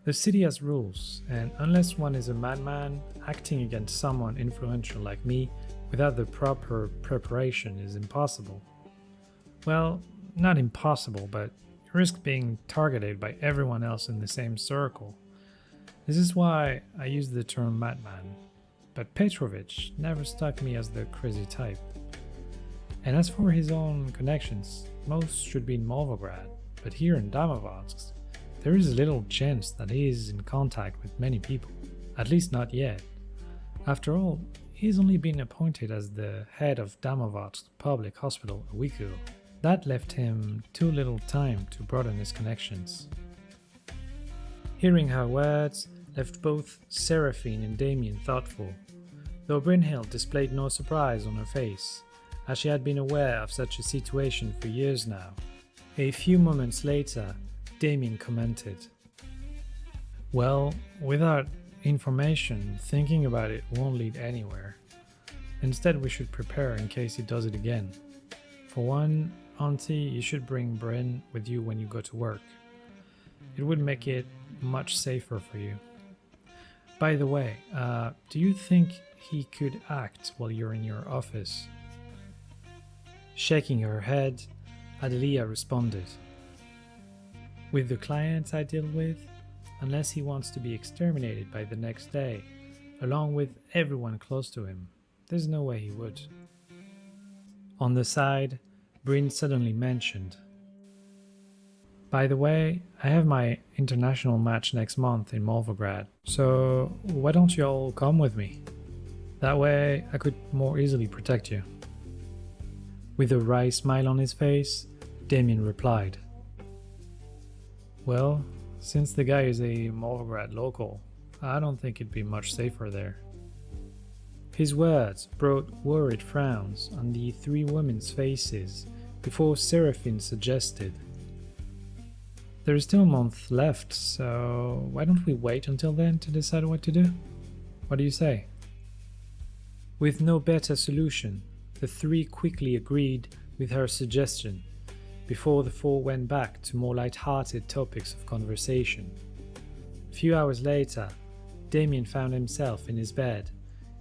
"The city has rules, and unless one is a madman, acting against someone influential like me without the proper preparation is impossible. Well, not impossible, but you risk being targeted by everyone else in the same circle. This is why I use the term madman, but Petrovich never struck me as the crazy type. And as for his own connections, most should be in Volgograd, but here in Damovatsk, there is little chance that he is in contact with many people, at least not yet. After all, he's only been appointed as the head of Damovatsk Public Hospital a week ago. That left him too little time to broaden his connections." Hearing her words left both Seraphine and Damian thoughtful, though Brynhild displayed no surprise on her face, as she had been aware of such a situation for years now. A few moments later, Damian commented, "Well, without information, thinking about it won't lead anywhere. Instead, we should prepare in case he does it again. For one, Auntie, you should bring Bryn with you when you go to work. It would make it much safer for you. By the way, do you think he could act while you're in your office?" Shaking her head, Adelia responded, "With the clients I deal with, unless he wants to be exterminated by the next day, along with everyone close to him, there's no way he would." On the side, Bryn suddenly mentioned, "By the way, I have my international match next month in Volgograd, so why don't you all come with me? That way I could more easily protect you." With a wry smile on his face, Damian replied, "Well, since the guy is a Volgograd local, I don't think it'd be much safer there." His words brought worried frowns on the three women's faces before Seraphine suggested, "There is still a month left, so why don't we wait until then to decide what to do? What do you say?" With no better solution, the three quickly agreed with her suggestion before the four went back to more light-hearted topics of conversation. A few hours later, Damian found himself in his bed,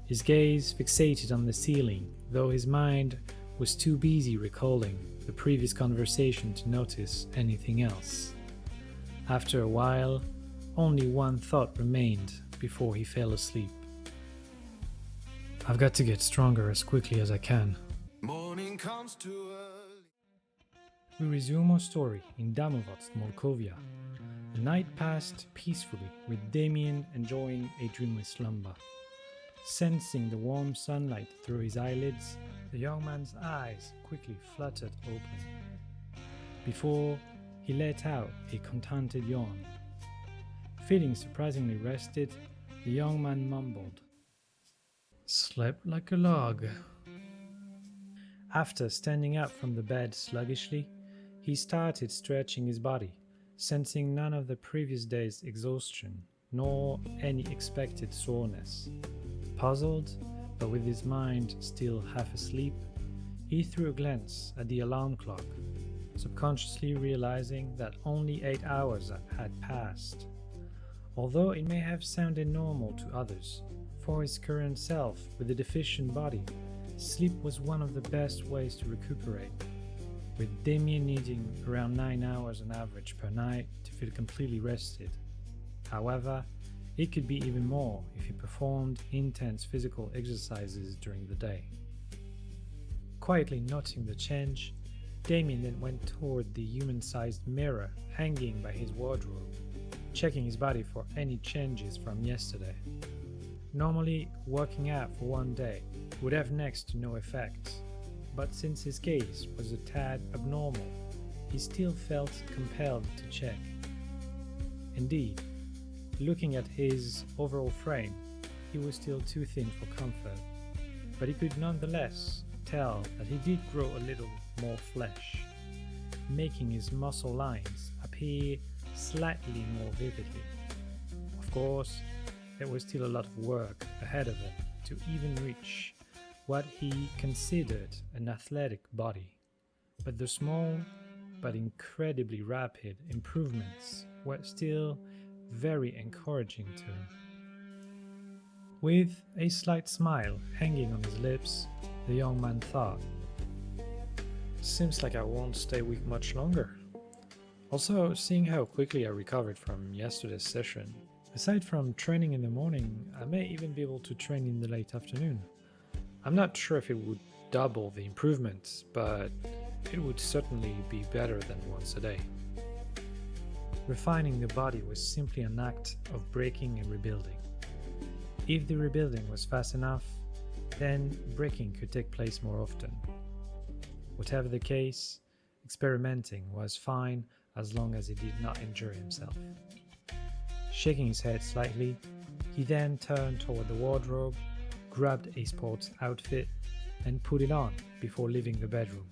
his gaze fixated on the ceiling, though his mind was too busy recalling the previous conversation to notice anything else. After a while, only one thought remained before he fell asleep. "I've got to get stronger as quickly as I can." Morning comes too early. We resume our story in Damovatsk, Molkovia. The night passed peacefully, with Damian enjoying a dreamless slumber. Sensing the warm sunlight through his eyelids, the young man's eyes quickly fluttered open, before he let out a contented yawn. Feeling surprisingly rested, the young man mumbled, "Slept like a log." After standing up from the bed sluggishly, he started stretching his body, sensing none of the previous day's exhaustion, nor any expected soreness. Puzzled, but with his mind still half asleep, he threw a glance at the alarm clock, subconsciously realizing that only 8 hours had passed. Although it may have sounded normal to others, for his current self with a deficient body, Sleep was one of the best ways to recuperate, with Damian needing around 9 hours on average per night to feel completely rested. However, it could be even more if he performed intense physical exercises during the day. Quietly noting the change, Damian then went toward the human-sized mirror hanging by his wardrobe, checking his body for any changes from yesterday. Normally, working out for one day would have next to no effect, but since his case was a tad abnormal, he still felt compelled to check. Indeed, looking at his overall frame, he was still too thin for comfort, but he could nonetheless tell that he did grow a little more flesh, making his muscle lines appear slightly more vividly. Of course, there was still a lot of work ahead of him to even reach what he considered an athletic body, but the small but incredibly rapid improvements were still very encouraging to him. With a slight smile hanging on his lips, the young man thought, "Seems like I won't stay weak much longer. Also, seeing how quickly I recovered from yesterday's session, aside from training in the morning, I may even be able to train in the late afternoon. I'm not sure if it would double the improvements, but it would certainly be better than once a day." Refining the body was simply an act of breaking and rebuilding. If the rebuilding was fast enough, then breaking could take place more often. Whatever the case, experimenting was fine as long as he did not injure himself. Shaking his head slightly, he then turned toward the wardrobe, grabbed a sports outfit, and put it on before leaving the bedroom.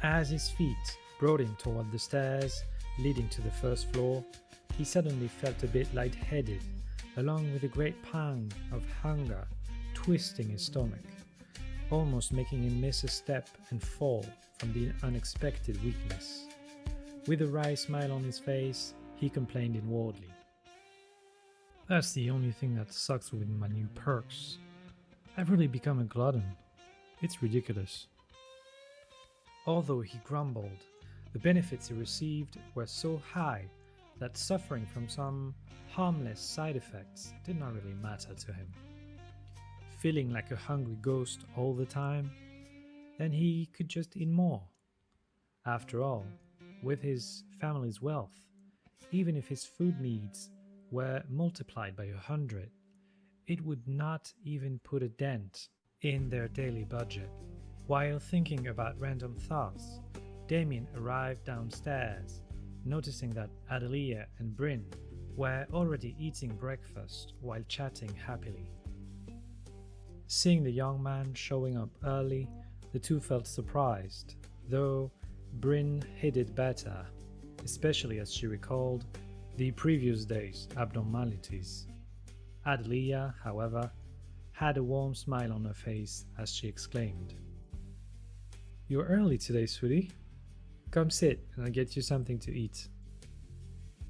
As his feet brought him toward the stairs leading to the first floor, he suddenly felt a bit lightheaded, along with a great pang of hunger twisting his stomach, almost making him miss a step and fall from the unexpected weakness. With a wry smile on his face, he complained inwardly, "That's the only thing that sucks with my new perks. I've really become a glutton. It's ridiculous." Although he grumbled, the benefits he received were so high that suffering from some harmless side effects did not really matter to him. Feeling like a hungry ghost all the time, then he could just eat more. After all, with his family's wealth, even if his food needs were multiplied by 100, it would not even put a dent in their daily budget. While thinking about random thoughts, Damian arrived downstairs, noticing that Adelia and Bryn were already eating breakfast while chatting happily. Seeing the young man showing up early, the two felt surprised, though Bryn hid it better, especially as she recalled the previous day's abnormalities. Adelia, however, had a warm smile on her face as she exclaimed, "You're early today, sweetie. Come sit and I'll get you something to eat."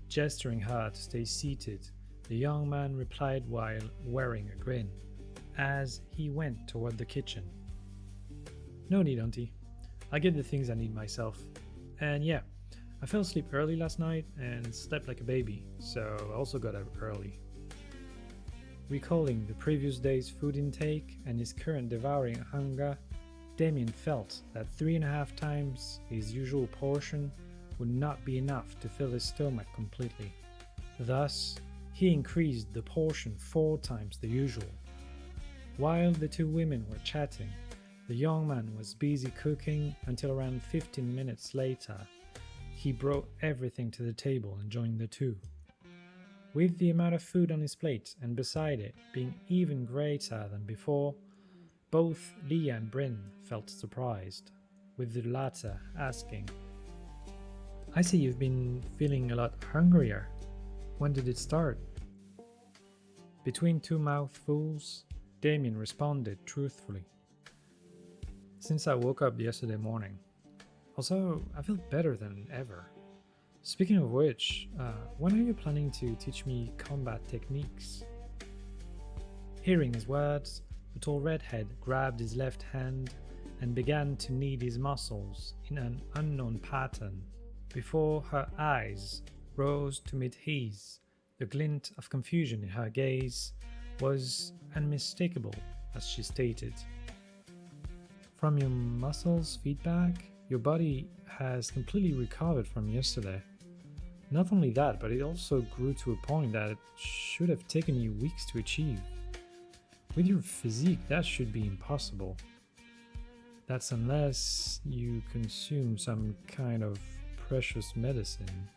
Gesturing her to stay seated, the young man replied while wearing a grin, as he went toward the kitchen. "No need, auntie. I'll get the things I need myself. And yeah, I fell asleep early last night and slept like a baby, so I also got up early." Recalling the previous day's food intake and his current devouring hunger, Damian felt that 3.5 times his usual portion would not be enough to fill his stomach completely. Thus, he increased the portion 4 times the usual. While the two women were chatting, the young man was busy cooking until around 15 minutes later, he brought everything to the table and joined the two. With the amount of food on his plate and beside it being even greater than before, both Leah and Bryn felt surprised, with the latter asking, "I see you've been feeling a lot hungrier. When did it start?" Between two mouthfuls, Damian responded truthfully, "Since I woke up yesterday morning. Also, I feel better than ever. Speaking of which, when are you planning to teach me combat techniques?" Hearing his words, The tall redhead grabbed his left hand and began to knead his muscles in an unknown pattern. Before her eyes rose to meet his, the glint of confusion in her gaze was unmistakable as she stated, "From your muscles' feedback, your body has completely recovered from yesterday. Not only that, but it also grew to a point that it should have taken you weeks to achieve. With your physique, that should be impossible. That's unless you consume some kind of precious medicine."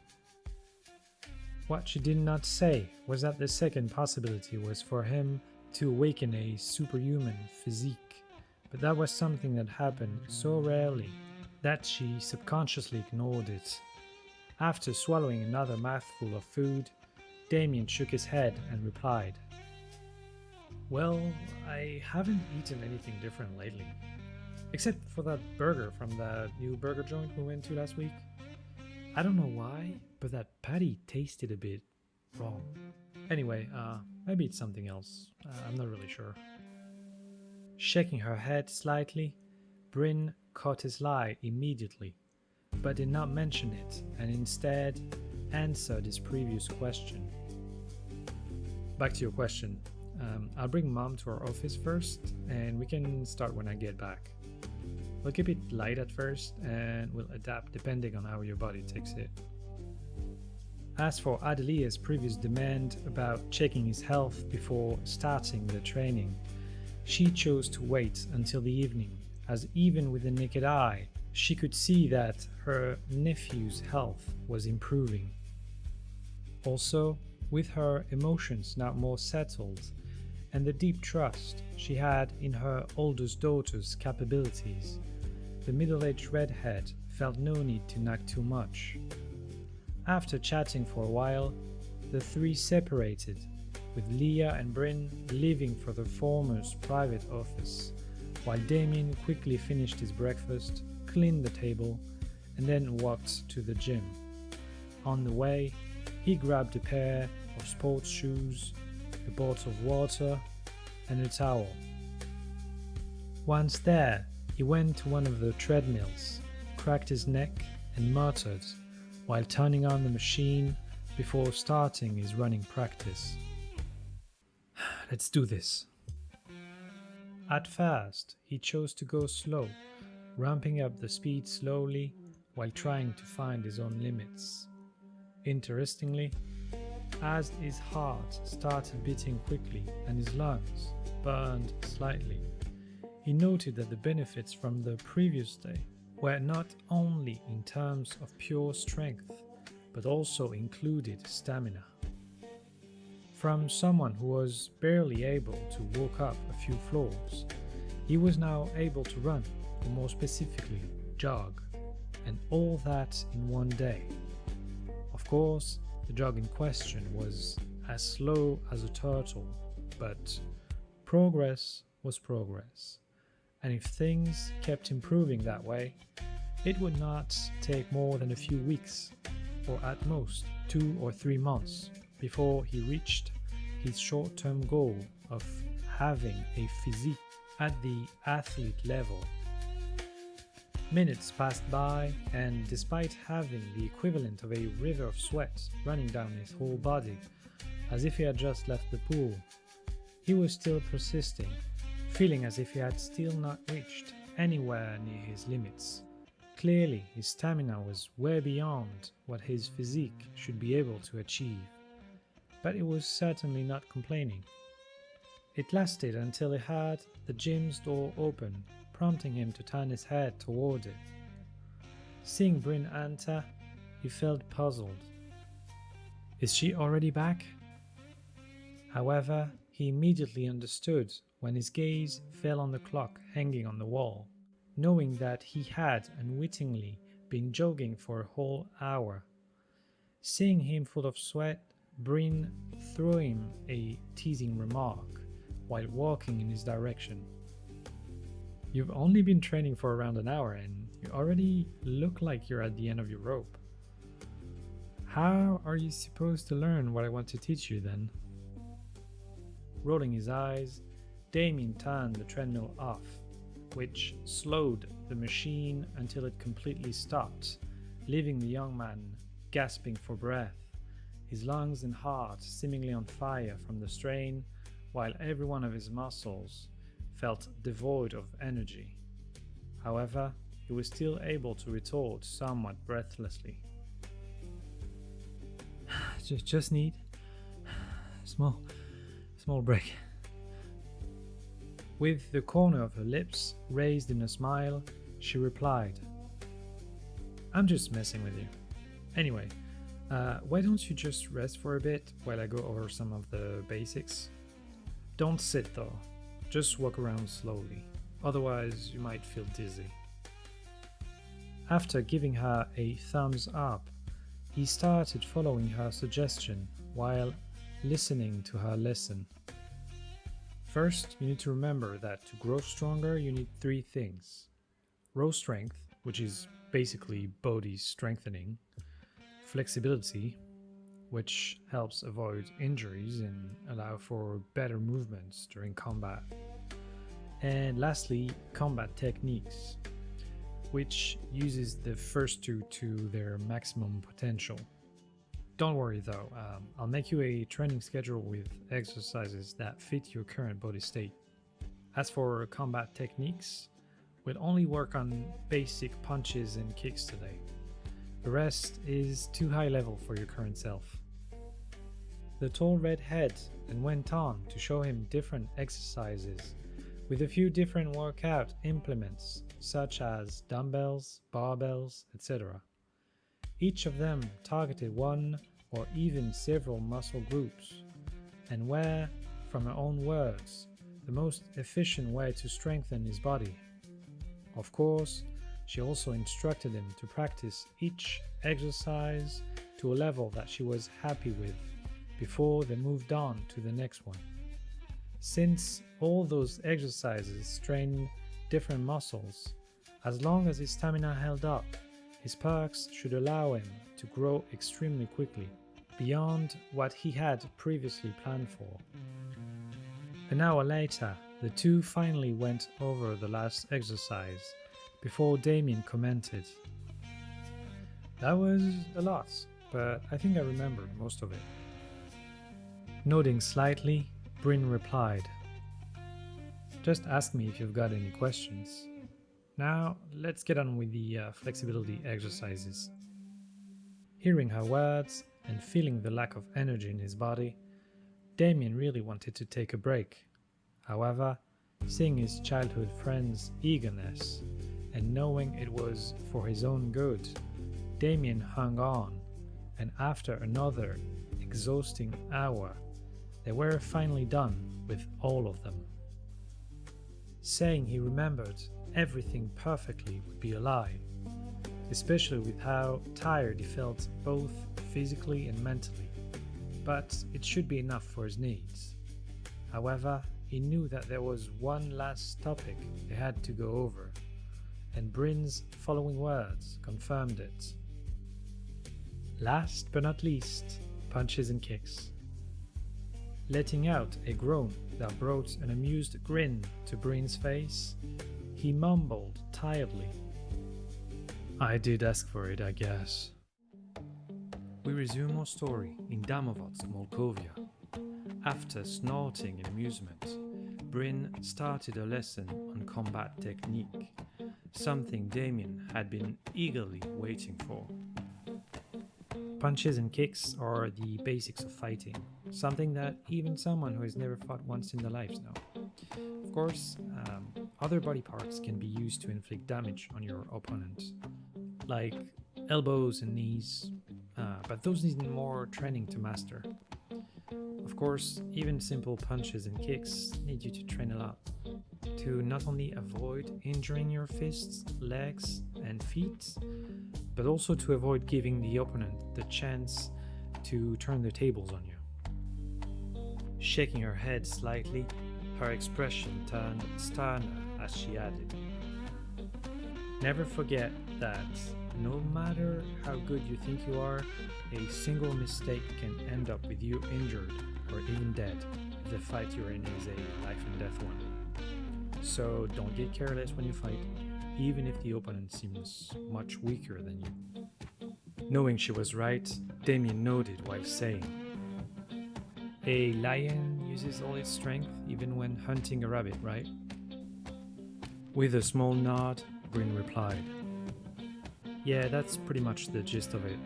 What she did not say was that the second possibility was for him to awaken a superhuman physique, but that was something that happened so rarely that she subconsciously ignored it. After swallowing another mouthful of food, Damian shook his head and replied, "Well, I haven't eaten anything different lately. Except for that burger from that new burger joint we went to last week. I don't know why, but that patty tasted a bit wrong. Anyway, maybe it's something else. I'm not really sure." Shaking her head slightly, Bryn caught his lie immediately, but did not mention it and instead answered his previous question. Back to your question. I'll bring Mom to our office first, and we can start when I get back. We'll keep it light at first, and we'll adapt depending on how your body takes it. As for Adelia's previous demand about checking his health before starting the training, she chose to wait until the evening, as even with the naked eye, she could see that her nephew's health was improving. Also, with her emotions now more settled, and the deep trust she had in her oldest daughter's capabilities, the middle-aged redhead felt no need to nag too much. After chatting for a while, the three separated, with Leah and Bryn leaving for the former's private office, while Damian quickly finished his breakfast, cleaned the table, and then walked to the gym. On the way, he grabbed a pair of sports shoes, a bottle of water, and a towel. Once there, he went to one of the treadmills, cracked his neck, and muttered while turning on the machine before starting his running practice. "Let's do this." At first, he chose to go slow, ramping up the speed slowly while trying to find his own limits. Interestingly, as his heart started beating quickly and his lungs burned slightly, he noted that the benefits from the previous day were not only in terms of pure strength, but also included stamina. From someone who was barely able to walk up a few floors, he was now able to run, or more specifically, jog, and all that in one day. Of course, the jog in question was as slow as a turtle, but progress was progress, and if things kept improving that way, it would not take more than a few weeks, or at most 2 or 3 months, before he reached his short-term goal of having a physique at the athlete level. Minutes passed by, and despite having the equivalent of a river of sweat running down his whole body, as if he had just left the pool, he was still persisting, feeling as if he had still not reached anywhere near his limits. Clearly, his stamina was way beyond what his physique should be able to achieve, but he was certainly not complaining. It lasted until he heard the gym's door open, prompting him to turn his head toward it. Seeing Bryn enter, he felt puzzled. Is she already back? However, he immediately understood when his gaze fell on the clock hanging on the wall, knowing that he had unwittingly been jogging for a whole hour. Seeing him full of sweat, Bryn threw him a teasing remark while walking in his direction. "You've only been training for around an hour and you already look like you're at the end of your rope. How are you supposed to learn what I want to teach you then?" Rolling his eyes, Damian turned the treadmill off, which slowed the machine until it completely stopped, leaving the young man gasping for breath, his lungs and heart seemingly on fire from the strain, while every one of his muscles felt devoid of energy. However, he was still able to retort somewhat breathlessly. Just need small break. With the corner of her lips raised in a smile, she replied, "I'm just messing with you. Anyway, why don't you just rest for a bit while I go over some of the basics? Don't sit though, just walk around slowly, otherwise you might feel dizzy." After giving her a thumbs up, he started following her suggestion while listening to her lesson. First, you need to remember that to grow stronger, you need 3 things. Raw strength, which is basically body strengthening. Flexibility, which helps avoid injuries and allow for better movements during combat. And lastly, combat techniques, which uses the first 2 to their maximum potential. Don't worry though, I'll make you a training schedule with exercises that fit your current body state. As for combat techniques, we'll only work on basic punches and kicks today. The rest is too high level for your current self. The tall redhead then went on to show him different exercises with a few different workout implements such as dumbbells, barbells, etc. Each of them targeted one or even several muscle groups, and were, from her own words, the most efficient way to strengthen his body. Of course, she also instructed him to practice each exercise to a level that she was happy with before they moved on to the next one. Since all those exercises strain different muscles, as long as his stamina held up, his perks should allow him to grow extremely quickly, beyond what he had previously planned for. An hour later, the two finally went over the last exercise, before Damian commented, "That was a lot, but I think I remembered most of it." Nodding slightly, Bryn replied, "Just ask me if you've got any questions. Now, let's get on with the flexibility exercises." Hearing her words and feeling the lack of energy in his body, Damian really wanted to take a break. However, seeing his childhood friend's eagerness and knowing it was for his own good, Damian hung on, and after another exhausting hour, they were finally done with all of them. Saying he remembered everything perfectly would be a lie, especially with how tired he felt both physically and mentally, but it should be enough for his needs. However, he knew that there was one last topic they had to go over, and Bryn's following words confirmed it. Last but not least, punches and kicks. Letting out a groan that brought an amused grin to Bryn's face, he mumbled tiredly, "I did ask for it, I guess." We resume our story in Damovat's Molkovia. After snorting in amusement, Bryn started a lesson on combat technique, something Damian had been eagerly waiting for. Punches and kicks are the basics of fighting, something that even someone who has never fought once in their lives know. Of course, other body parts can be used to inflict damage on your opponent, like elbows and knees, but those need more training to master. Of course, even simple punches and kicks need you to train a lot, to not only avoid injuring your fists, legs, and feet, but also to avoid giving the opponent the chance to turn the tables on you. Shaking her head slightly, her expression turned sterner as she added, "Never forget that no matter how good you think you are, a single mistake can end up with you injured or even dead. the fight you're in is a life and death one. So don't get careless when you fight, even if the opponent seems much weaker than you. Knowing she was right, Damian nodded while saying, "A lion uses all its strength even when hunting a rabbit, right?" With a small nod, Bryn replied, "Yeah, that's pretty much the gist of it.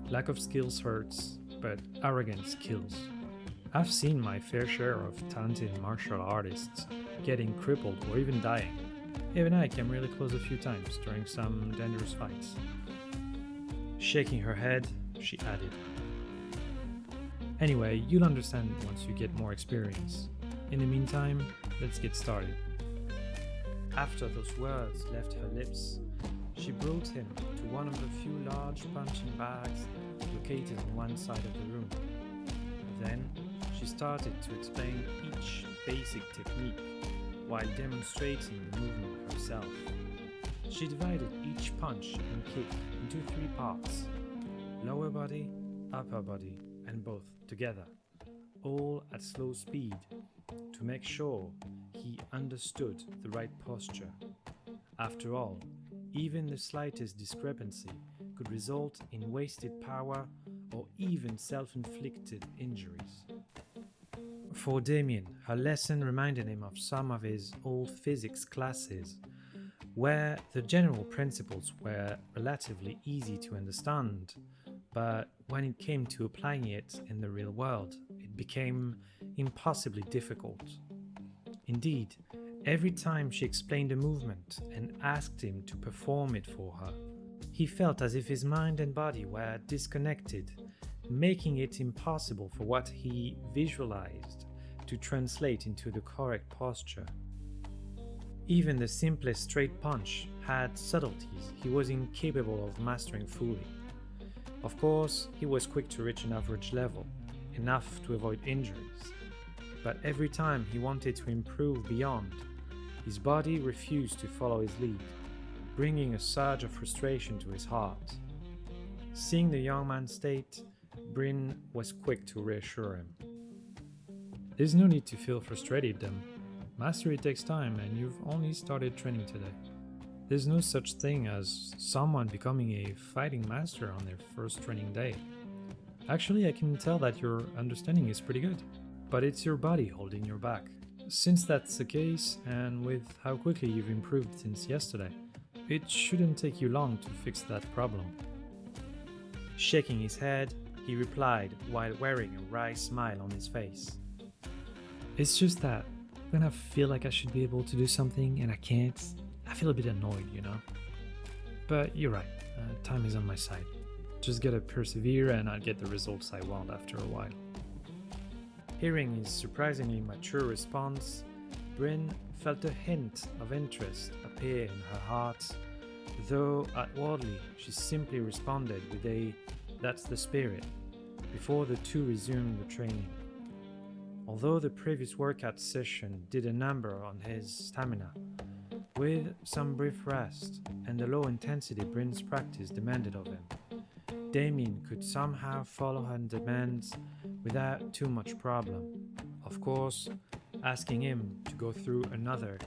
Lack of skills hurts, but arrogance kills. I've seen my fair share of talented martial artists getting crippled or even dying. Even I came really close a few times during some dangerous fights." Shaking her head, she added, "Anyway, you'll understand once you get more experience. In the meantime, let's get started." After those words left her lips, she brought him to one of the few large punching bags located on one side of the room. Then she started to explain each basic technique while demonstrating the movement herself. She divided each punch and kick into 3 parts: lower body, upper body, and both together, all at slow speed, to make sure he understood the right posture. After all, even the slightest discrepancy could result in wasted power or even self-inflicted injuries. For Damian, her lesson reminded him of some of his old physics classes, where the general principles were relatively easy to understand, but when it came to applying it in the real world, it became impossibly difficult. Indeed, every time she explained a movement and asked him to perform it for her, he felt as if his mind and body were disconnected, making it impossible for what he visualized to translate into the correct posture. Even the simplest straight punch had subtleties he was incapable of mastering fully. Of course, he was quick to reach an average level, enough to avoid injuries. But every time he wanted to improve beyond, his body refused to follow his lead, bringing a surge of frustration to his heart. Seeing the young man's state, Bryn was quick to reassure him. "There's no need to feel frustrated, Dam. Mastery takes time and you've only started training today. There's no such thing as someone becoming a fighting master on their first training day. Actually, I can tell that your understanding is pretty good, but it's your body holding you back. Since that's the case, and with how quickly you've improved since yesterday, it shouldn't take you long to fix that problem." Shaking his head, he replied while wearing a wry smile on his face. "It's just that when I feel like I should be able to do something and I can't, I feel a bit annoyed, you know? But you're right, time is on my side. Just gotta persevere and I'll get the results I want after a while." Hearing his surprisingly mature response, Bryn felt a hint of interest appear in her heart, though outwardly she simply responded with a "that's the spirit," before the two resumed the training. Although the previous workout session did a number on his stamina, with some brief rest and the low intensity Bryn's practice demanded of him, Damian could somehow follow her demands without too much problem. Of course, asking him to go through another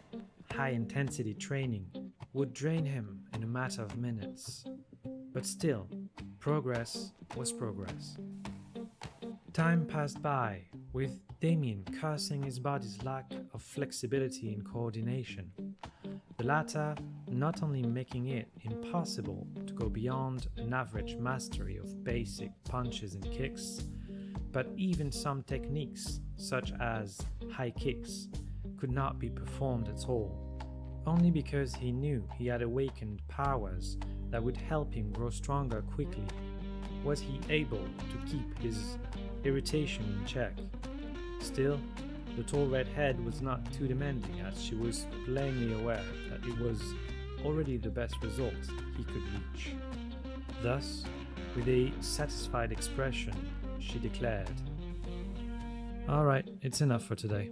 high-intensity training would drain him in a matter of minutes. But still, progress was progress. Time passed by, with Damian cursing his body's lack of flexibility and coordination, the latter not only making it impossible to go beyond an average mastery of basic punches and kicks, but even some techniques, such as high kicks, could not be performed at all, only because he knew he had awakened powers that would help him grow stronger quickly. Was he able to keep his irritation in check? Still, the tall redhead was not too demanding, as she was plainly aware that it was already the best result he could reach. Thus, with a satisfied expression, she declared, "Alright, it's enough for today.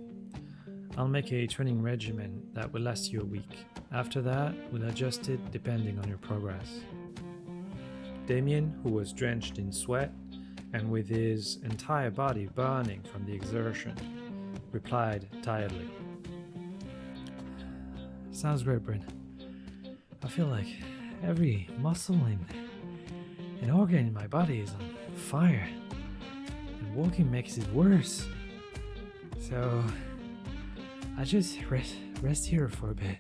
I'll make a training regimen that will last you a week. After that, we'll adjust it depending on your progress." Damian, who was drenched in sweat and with his entire body burning from the exertion, replied tiredly. Sounds great, Bryn. I feel like every muscle and organ in my body is on fire, and walking makes it worse. So I just rest here for a bit.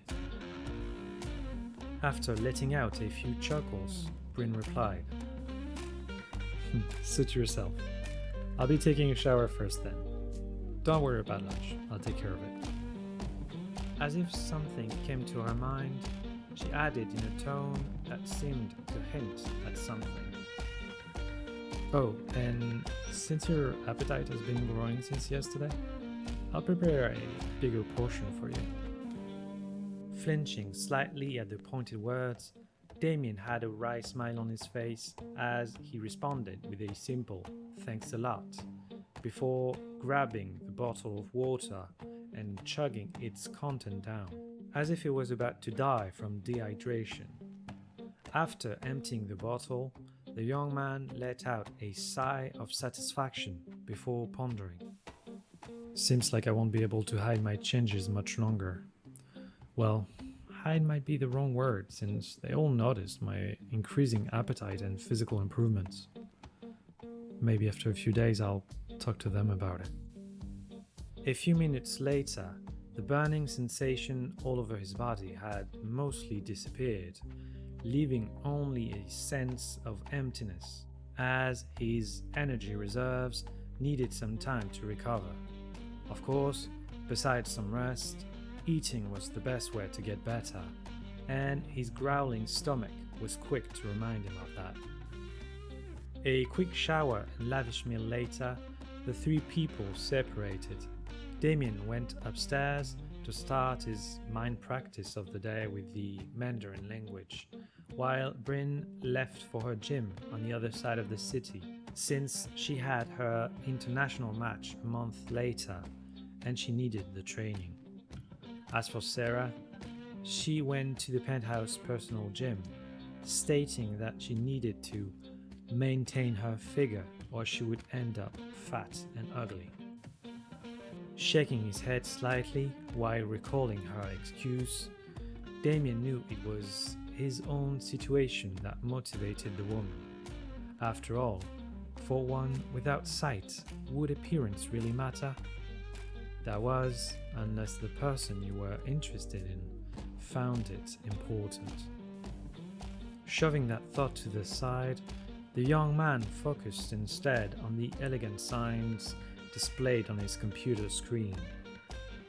After letting out a few chuckles, Bryn replied, Suit yourself. I'll be taking a shower first then. Don't worry about lunch, I'll take care of it. As if something came to her mind, she added in a tone that seemed to hint at something. Oh, and since your appetite has been growing since yesterday, I'll prepare a bigger portion for you. Flinching slightly at the pointed words, Damian had a wry smile on his face as he responded with a simple "thanks a lot" before grabbing the bottle of water and chugging its content down, as if he was about to die from dehydration. After emptying the bottle, the young man let out a sigh of satisfaction before pondering. Seems like I won't be able to hide my changes much longer. Well, hide might be the wrong word, since they all noticed my increasing appetite and physical improvements. Maybe after a few days I'll talk to them about it. A few minutes later, the burning sensation all over his body had mostly disappeared, leaving only a sense of emptiness, as his energy reserves needed some time to recover. Of course, besides some rest, eating was the best way to get better, and his growling stomach was quick to remind him of that. A quick shower and lavish meal later, the three people separated. Damian went upstairs to start his mind practice of the day with the Mandarin language, while Bryn left for her gym on the other side of the city, since she had her international match a month later and she needed the training. As for Sarah, she went to the penthouse personal gym, stating that she needed to maintain her figure or she would end up fat and ugly. Shaking his head slightly while recalling her excuse, Damian knew it was his own situation that motivated the woman. After all, for one without sight, would appearance really matter? That was, unless the person you were interested in found it important. Shoving that thought to the side, the young man focused instead on the elegant signs displayed on his computer screen.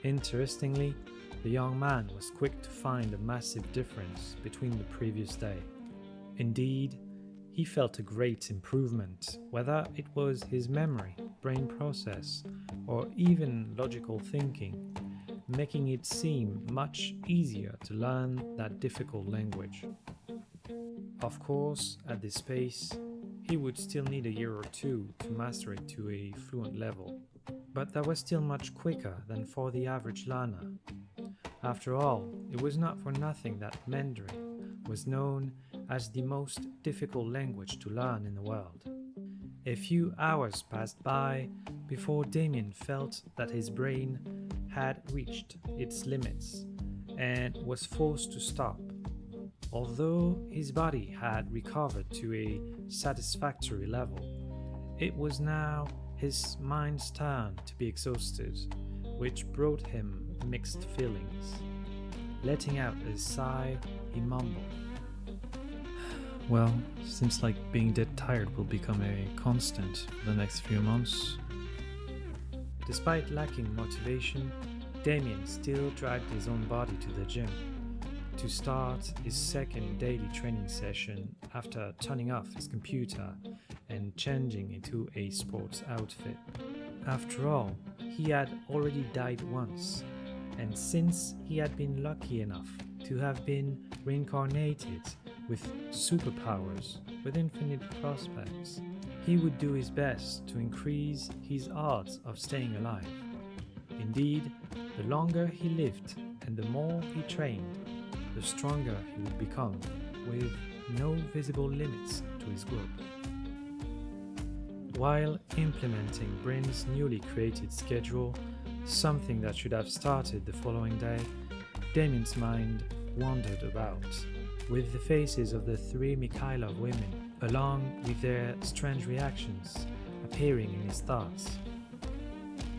Interestingly, the young man was quick to find a massive difference between the previous day. Indeed, he felt a great improvement, whether it was his memory, brain process, or even logical thinking, making it seem much easier to learn that difficult language. Of course, at this pace, he would still need a year or two to master it to a fluent level, but that was still much quicker than for the average learner. After all, it was not for nothing that Mandarin was known as the most difficult language to learn in the world. A few hours passed by before Damian felt that his brain had reached its limits and was forced to stop. Although his body had recovered to a satisfactory level, it was now his mind's turn to be exhausted, which brought him mixed feelings. Letting out a sigh, he mumbled, "Well, seems like being dead tired will become a constant for the next few months." Despite lacking motivation, Damian still dragged his own body to the gym to start his second daily training session after turning off his computer and changing into a sports outfit. After all, he had already died once, and since he had been lucky enough to have been reincarnated with superpowers with infinite prospects, he would do his best to increase his odds of staying alive. Indeed, the longer he lived and the more he trained, the stronger he would become, with no visible limits to his growth. While implementing Bryn's newly created schedule, Something that should have started the following day, Damian's mind wandered about, with the faces of the 3 Mikhailov women, along with their strange reactions, appearing in his thoughts.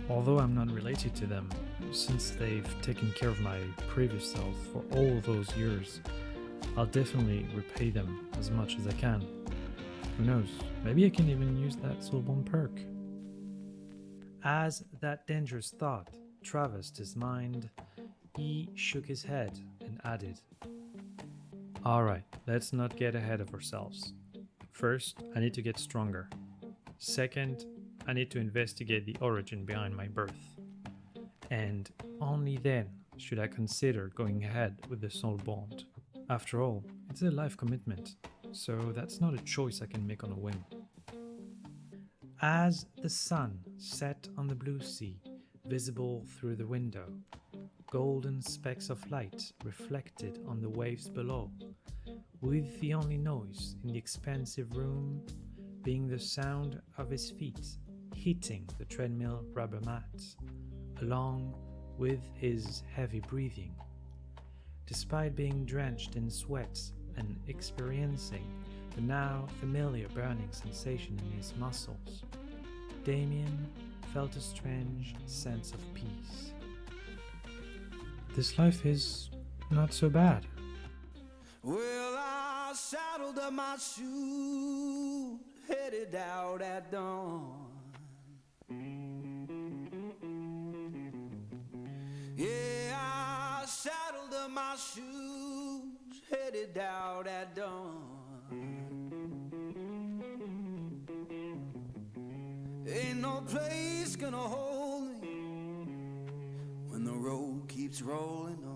Although I'm not related to them, since they've taken care of my previous self for all those years, I'll definitely repay them as much as I can. Who knows, maybe I can even use that soulbone perk. As that dangerous thought traversed his mind, he shook his head and added, "Alright, let's not get ahead of ourselves. First, I need to get stronger. Second, I need to investigate the origin behind my birth. And only then should I consider going ahead with the soul bond. After all, it's a life commitment, so that's not a choice I can make on a whim." As the sun set on the blue sea, visible through the window, golden specks of light reflected on the waves below, with the only noise in the expansive room being the sound of his feet hitting the treadmill rubber mat, along with his heavy breathing. Despite being drenched in sweat and experiencing the now familiar burning sensation in his muscles, Damian felt a strange sense of peace. This life is not so bad. Well, I saddled up my shoes, headed out at dawn. Yeah, I saddled up my shoes, headed out at dawn. Ain't no place gonna hold me when the road keeps rolling on.